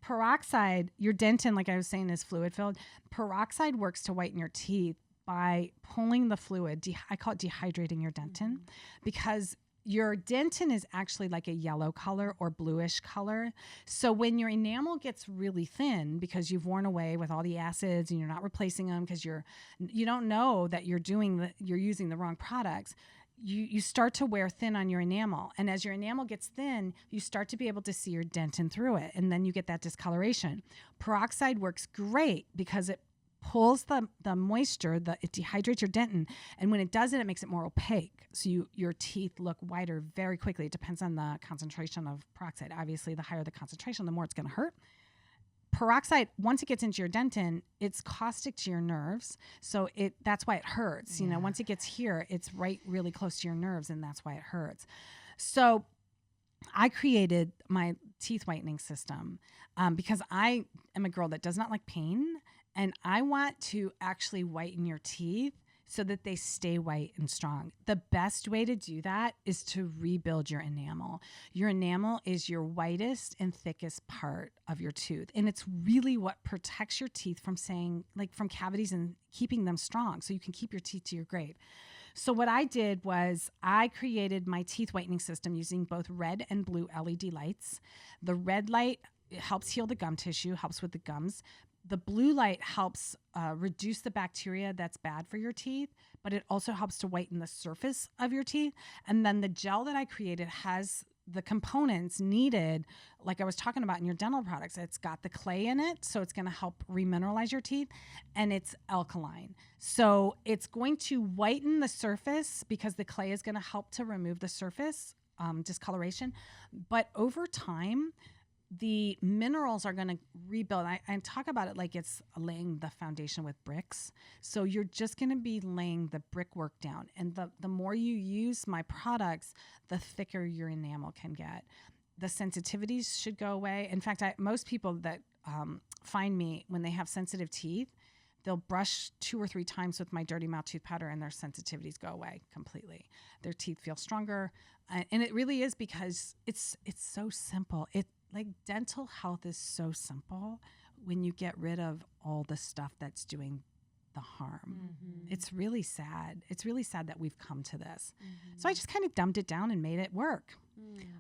Peroxide, your dentin, like I was saying, is fluid filled. Peroxide works to whiten your teeth by pulling the fluid. I call it dehydrating your dentin, because your dentin is actually like a yellow color or bluish color. So when your enamel gets really thin because you've worn away with all the acids and you're not replacing them because you don't know that you're using the wrong products, you start to wear thin on your enamel. And as your enamel gets thin, you start to be able to see your dentin through it. And then you get that discoloration. Peroxide works great because it pulls the moisture, it dehydrates your dentin, and when it does it makes it more opaque. So your teeth look whiter very quickly. It depends on the concentration of peroxide. Obviously, the higher the concentration, the more it's going to hurt. Peroxide, once it gets into your dentin, it's caustic to your nerves, so that's why it hurts. Once it gets here, it's right really close to your nerves, and that's why it hurts. So I created my teeth whitening system because I am a girl that does not like pain. And I want to actually whiten your teeth so that they stay white and strong. The best way to do that is to rebuild your enamel. Your enamel is your whitest and thickest part of your tooth. And it's really what protects your teeth from from cavities and keeping them strong so you can keep your teeth to your grade. So what I did was I created my teeth whitening system using both red and blue LED lights. The red light helps heal the gum tissue, helps with the gums. The blue light helps reduce the bacteria that's bad for your teeth, but it also helps to whiten the surface of your teeth. And then the gel that I created has the components needed, like I was talking about in your dental products. It's got the clay in it, so it's going to help remineralize your teeth, and it's alkaline. So it's going to whiten the surface because the clay is going to help to remove the surface discoloration. But over time, the minerals are going to rebuild. I talk about it like it's laying the foundation with bricks. So you're just going to be laying the brickwork down. And the more you use my products, the thicker your enamel can get. The sensitivities should go away. In fact, most people that find me when they have sensitive teeth, they'll brush 2 or 3 times with my dirty mouth tooth powder and their sensitivities go away completely. Their teeth feel stronger. And it really is because it's so simple. Like dental health is so simple when you get rid of all the stuff that's doing the harm. It's really sad. It's really sad that we've come to this. So I just kind of dumbed it down and made it work.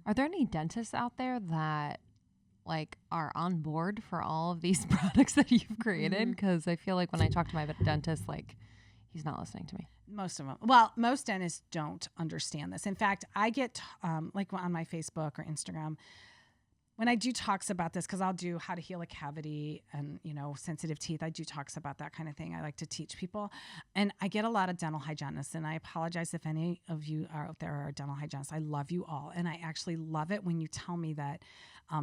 Are there any dentists out there that like are on board for all of these products that you've created? Because I feel like when I talk to my dentist, like he's not listening to me. Most of them. Well, most dentists don't understand this. In fact, I get like on my Facebook or Instagram, when I do talks about this, because I'll do how to heal a cavity and, sensitive teeth, I do talks about that kind of thing. I like to teach people. And I get a lot of dental hygienists, and I apologize if any of you are out there are dental hygienists. I love you all. And I actually love it when you tell me that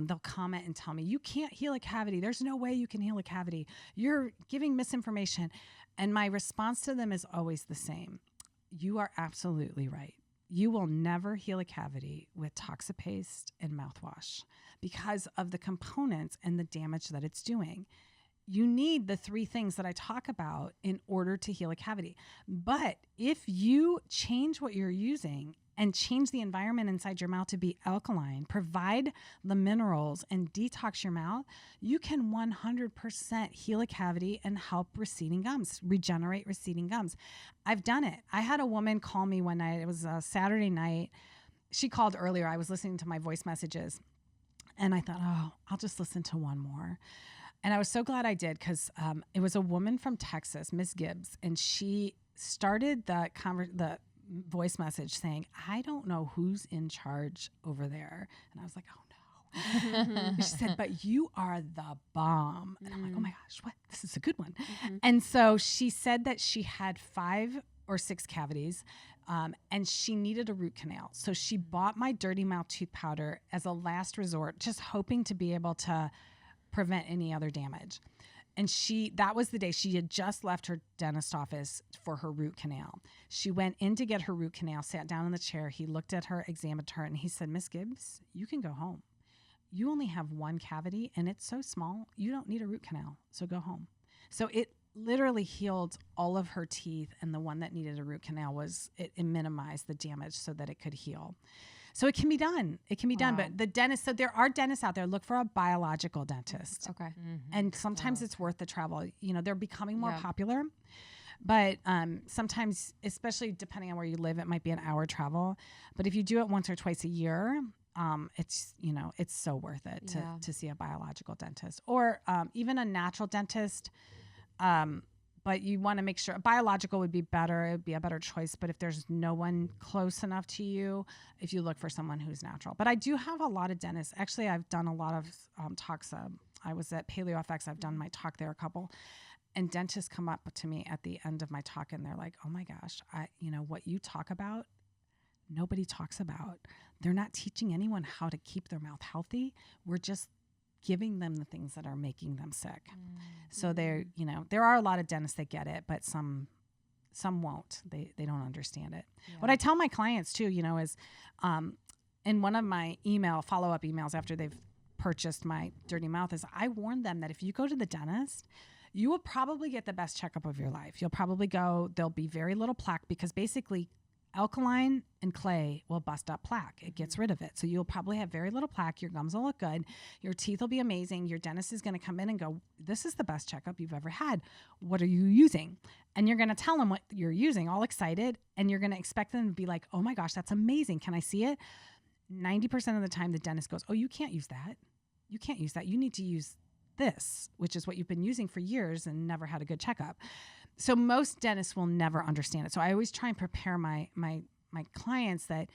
they'll comment and tell me, you can't heal a cavity. There's no way you can heal a cavity. You're giving misinformation. And my response to them is always the same. You are absolutely right. You will never heal a cavity with Toxipaste and mouthwash because of the components and the damage that it's doing. You need the 3 things that I talk about in order to heal a cavity. But if you change what you're using and change the environment inside your mouth to be alkaline, provide the minerals and detox your mouth, you can 100% heal a cavity and help receding gums, regenerate receding gums. I've done it. I had a woman call me one night. It was a Saturday night. She called earlier. I was listening to my voice messages and I thought, oh, I'll just listen to one more. And I was so glad I did because it was a woman from Texas, Miss Gibbs, and she started the voice message saying, I don't know who's in charge over there. And I was like, oh no. She said, but you are the bomb. And I'm like, oh my gosh, what? This is a good one. And so she said that she had 5 or 6 cavities and she needed a root canal. So she bought my dirty mouth tooth powder as a last resort, just hoping to be able to prevent any other damage. And that was the day she had just left her dentist office for her root canal. She went in to get her root canal, sat down in the chair. He looked at her, examined her, and he said, Miss Gibbs, you can go home. You only have 1 cavity and it's so small, you don't need a root canal. So go home. So it literally healed all of her teeth. And the one that needed a root canal it minimized the damage so that it could heal. So it can be done. It can be done. But the dentist, so there are dentists out there, look for a biological dentist. Okay. And sometimes it's worth the travel. They're becoming more popular. But sometimes, especially depending on where you live, it might be an hour travel. But if you do it once or twice a year, it's so worth it to see a biological dentist or even a natural dentist. But you want to make sure biological would be better. It would be a better choice. But if there's no one close enough to you, if you look for someone who's natural. But I do have a lot of dentists. Actually, I've done a lot of talks. I was at PaleoFX. I've done my talk there a couple. And dentists come up to me at the end of my talk and they're like, oh my gosh, what you talk about, nobody talks about. They're not teaching anyone how to keep their mouth healthy. We're just giving them the things that are making them sick. So there are a lot of dentists that get it, but some won't. They don't understand it. Yeah. What I tell my clients too, is in one of my follow-up emails after they've purchased my dirty mouth is I warn them that if you go to the dentist, you will probably get the best checkup of your life. You'll probably there'll be very little plaque because basically alkaline and clay will bust up plaque. It gets rid of it. So you'll probably have very little plaque. Your gums will look good. Your teeth will be amazing. Your dentist is going to come in and go, this is the best checkup you've ever had. What are you using? And you're going to tell them what you're using, all excited. And you're going to expect them to be like, oh my gosh, that's amazing. Can I see it? 90% of the time, the dentist goes, oh, you can't use that. You can't use that. You need to use this, which is what you've been using for years and never had a good checkup. So most dentists will never understand it. So I always try and prepare my clients that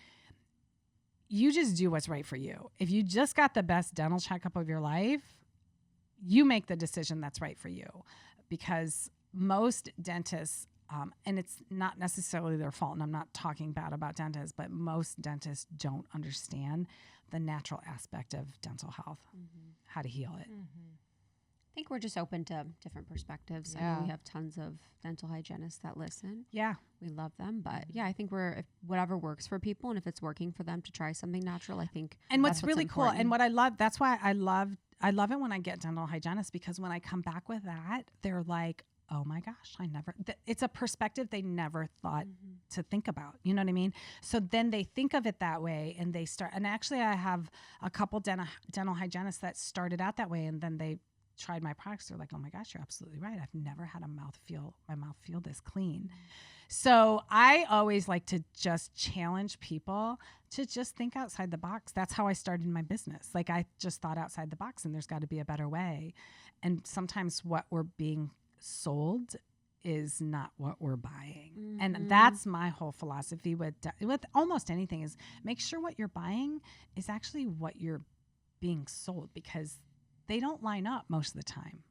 you just do what's right for you. If you just got the best dental checkup of your life, you make the decision that's right for you, because most dentists, and it's not necessarily their fault, and I'm not talking bad about dentists, but most dentists don't understand the natural aspect of dental health, how to heal it. I think we're just open to different perspectives. I know we have tons of dental hygienists that listen. Yeah. We love them. But yeah, I think if whatever works for people, and if it's working for them to try something natural, I think. And what's really important. cool, and what I love, that's why I love it when I get dental hygienists, because when I come back with that, they're like, oh my gosh, it's a perspective they never thought to think about. You know what I mean? So then they think of it that way, and they start, and actually I have a couple dental hygienists that started out that way, and then they tried my products. They're like, oh my gosh, you're absolutely right. I've never had my mouth feel this clean. So I always like to just challenge people to just think outside the box. That's how I started my business. Like, I just thought outside the box, and there's got to be a better way. And sometimes what we're being sold is not what we're buying. And that's my whole philosophy with almost anything, is make sure what you're buying is actually what you're being sold, because they don't line up most of the time.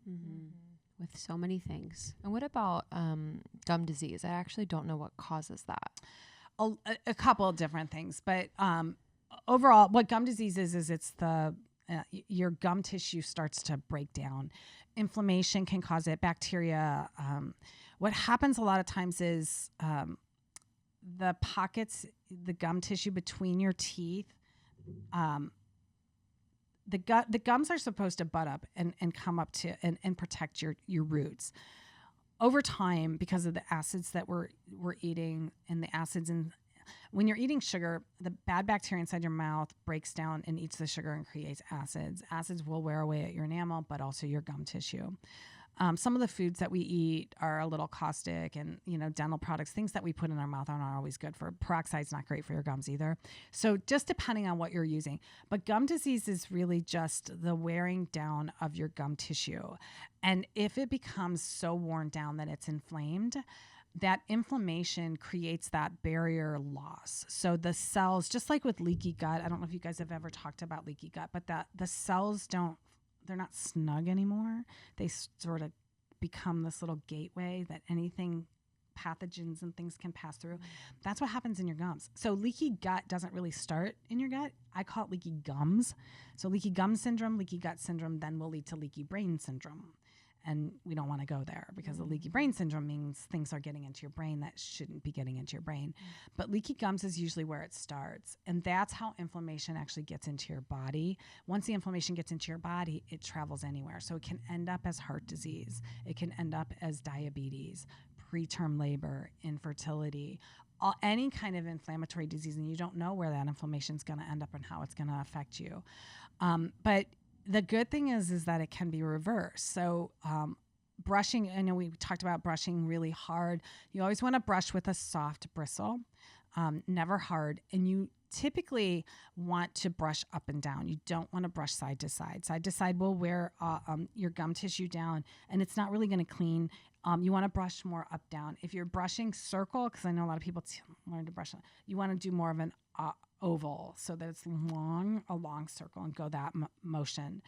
With so many things. And what about gum disease? I actually don't know what causes that. A couple of different things, but overall, what gum disease is it's your gum tissue starts to break down. Inflammation can cause it. Bacteria. What happens a lot of times is the pockets, the gum tissue between your teeth. The gums are supposed to butt up and come up to and protect your roots. Over time, because of the acids that we're eating, and the acids when you're eating sugar, the bad bacteria inside your mouth breaks down and eats the sugar and creates acids. Acids will wear away at your enamel, but also your gum tissue. Some of the foods that we eat are a little caustic, and dental products, things that we put in our mouth are not always good for. Peroxide's not great for your gums either. So just depending on what you're using. But gum disease is really just the wearing down of your gum tissue. And if it becomes so worn down that it's inflamed, that inflammation creates that barrier loss. So the cells, just like with leaky gut, I don't know if you guys have ever talked about leaky gut, but the cells they're not snug anymore. They sort of become this little gateway that anything, pathogens and things, can pass through. That's what happens in your gums. So leaky gut doesn't really start in your gut. I call it leaky gums. So leaky gum syndrome, leaky gut syndrome then will lead to leaky brain syndrome. And we don't want to go there, because the leaky brain syndrome means things are getting into your brain that shouldn't be getting into your brain. But leaky gums is usually where it starts. And that's how inflammation actually gets into your body. Once the inflammation gets into your body, it travels anywhere. So it can end up as heart disease. It can end up as diabetes, preterm labor, infertility, any kind of inflammatory disease. And you don't know where that inflammation is going to end up and how it's going to affect you. But the good thing is that it can be reversed. So brushing, I know we talked about brushing really hard. You always want to brush with a soft bristle, never hard. And you typically want to brush up and down. You don't want to brush side to side. Side to side will wear your gum tissue down, and it's not really going to clean. You want to brush more up, down. If you're brushing circle, because I know a lot of people learn to brush, you want to do more of an oval, so that it's a long circle, and go that motion.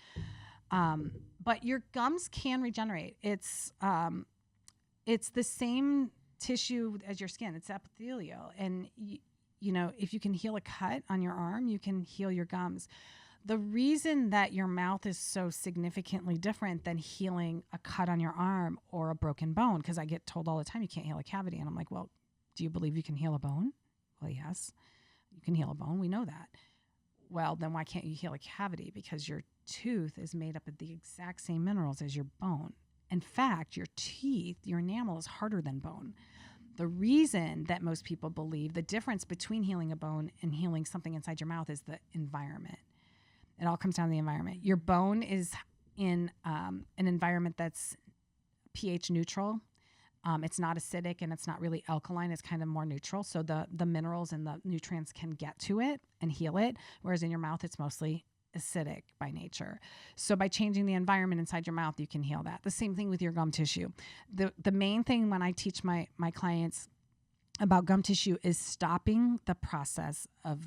But your gums can regenerate. It's the same tissue as your skin. It's epithelial, and if you can heal a cut on your arm, you can heal your gums. The reason that your mouth is so significantly different than healing a cut on your arm or a broken bone, because I get told all the time you can't heal a cavity, and I'm like, well, do you believe you can heal a bone? Well, yes. You can heal a bone. We know that. Well, then why can't you heal a cavity? Because your tooth is made up of the exact same minerals as your bone. In fact, your teeth, your enamel is harder than bone. The reason that most people believe the difference between healing a bone and healing something inside your mouth is the environment. It all comes down to the environment. Your bone is in an environment that's pH neutral. It's not acidic, and it's not really alkaline. It's kind of more neutral. So the minerals and the nutrients can get to it and heal it. Whereas in your mouth, it's mostly acidic by nature. So by changing the environment inside your mouth, you can heal that. The same thing with your gum tissue. The main thing when I teach my clients about gum tissue is stopping the process of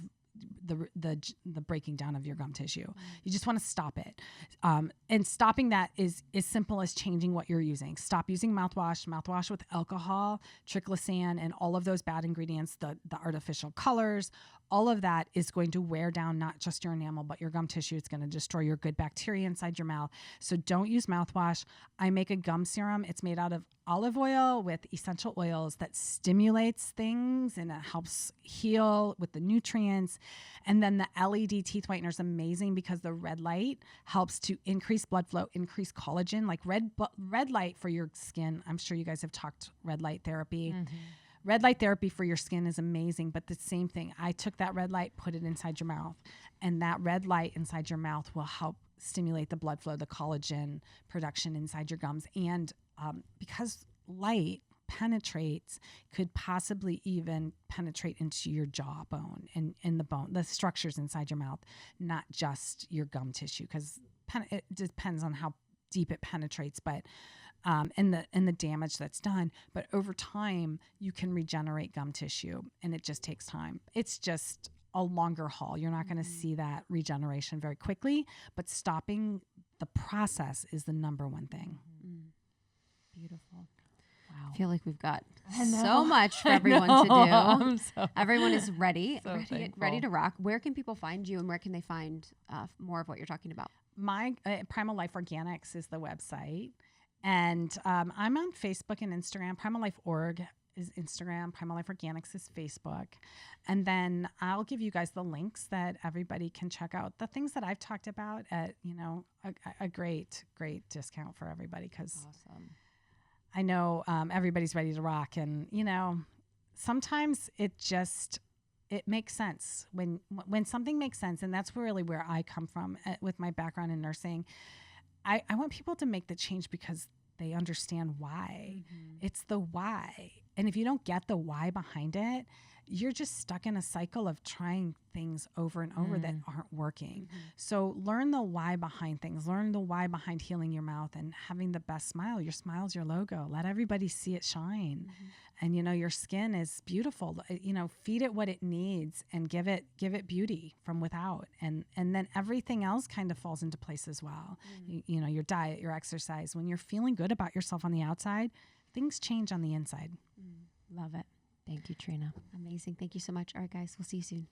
the breaking down of your gum tissue. You just want to stop it. And stopping that is as simple as changing what you're using. Stop using mouthwash with alcohol, triclosan, and all of those bad ingredients, the artificial colors. All of that is going to wear down not just your enamel, but your gum tissue. It's going to destroy your good bacteria inside your mouth. So don't use mouthwash. I make a gum serum. It's made out of olive oil with essential oils that stimulates things and it helps heal with the nutrients. And then the LED teeth whitener is amazing because the red light helps to increase blood flow, increase collagen, like red light for your skin. I'm sure you guys have talked red light therapy. Mm-hmm. Red light therapy for your skin is amazing, but the same thing. I took that red light, put it inside your mouth, and that red light inside your mouth will help stimulate the blood flow, the collagen production inside your gums. And because light penetrates, could possibly even penetrate into your jawbone and in the bone, the structures inside your mouth, not just your gum tissue, because it depends on how deep it penetrates, but and the damage that's done. But over time, you can regenerate gum tissue, and it just takes time. It's just a longer haul. You're not going to see that regeneration very quickly, but stopping the process is the number one thing. Beautiful. Wow. I feel like we've got so much for everyone to do. Everyone is ready, ready to rock. Where can people find you, and where can they find more of what you're talking about? My Primal Life Organics is the website. And I'm on Facebook and Instagram. Primal Life Org is Instagram. Primal Life Organics is Facebook. And then I'll give you guys the links that everybody can check out the things that I've talked about at, a great discount for everybody. Because I know everybody's ready to rock. And, sometimes it makes sense when something makes sense. And that's really where I come from with my background in nursing. I want people to make the change because they understand why. Mm-hmm. It's the why. And if you don't get the why behind it, you're just stuck in a cycle of trying things over and over that aren't working. Mm-hmm. So learn the why behind things. Learn the why behind healing your mouth and having the best smile. Your smile's your logo. Let everybody see it shine. Mm-hmm. And, your skin is beautiful. Feed it what it needs and give it beauty from without. And then everything else kind of falls into place as well. Mm-hmm. Your diet, your exercise. When you're feeling good about yourself on the outside, things change on the inside. Love it. Thank you, Trina. Amazing. Thank you so much. All right, guys, we'll see you soon.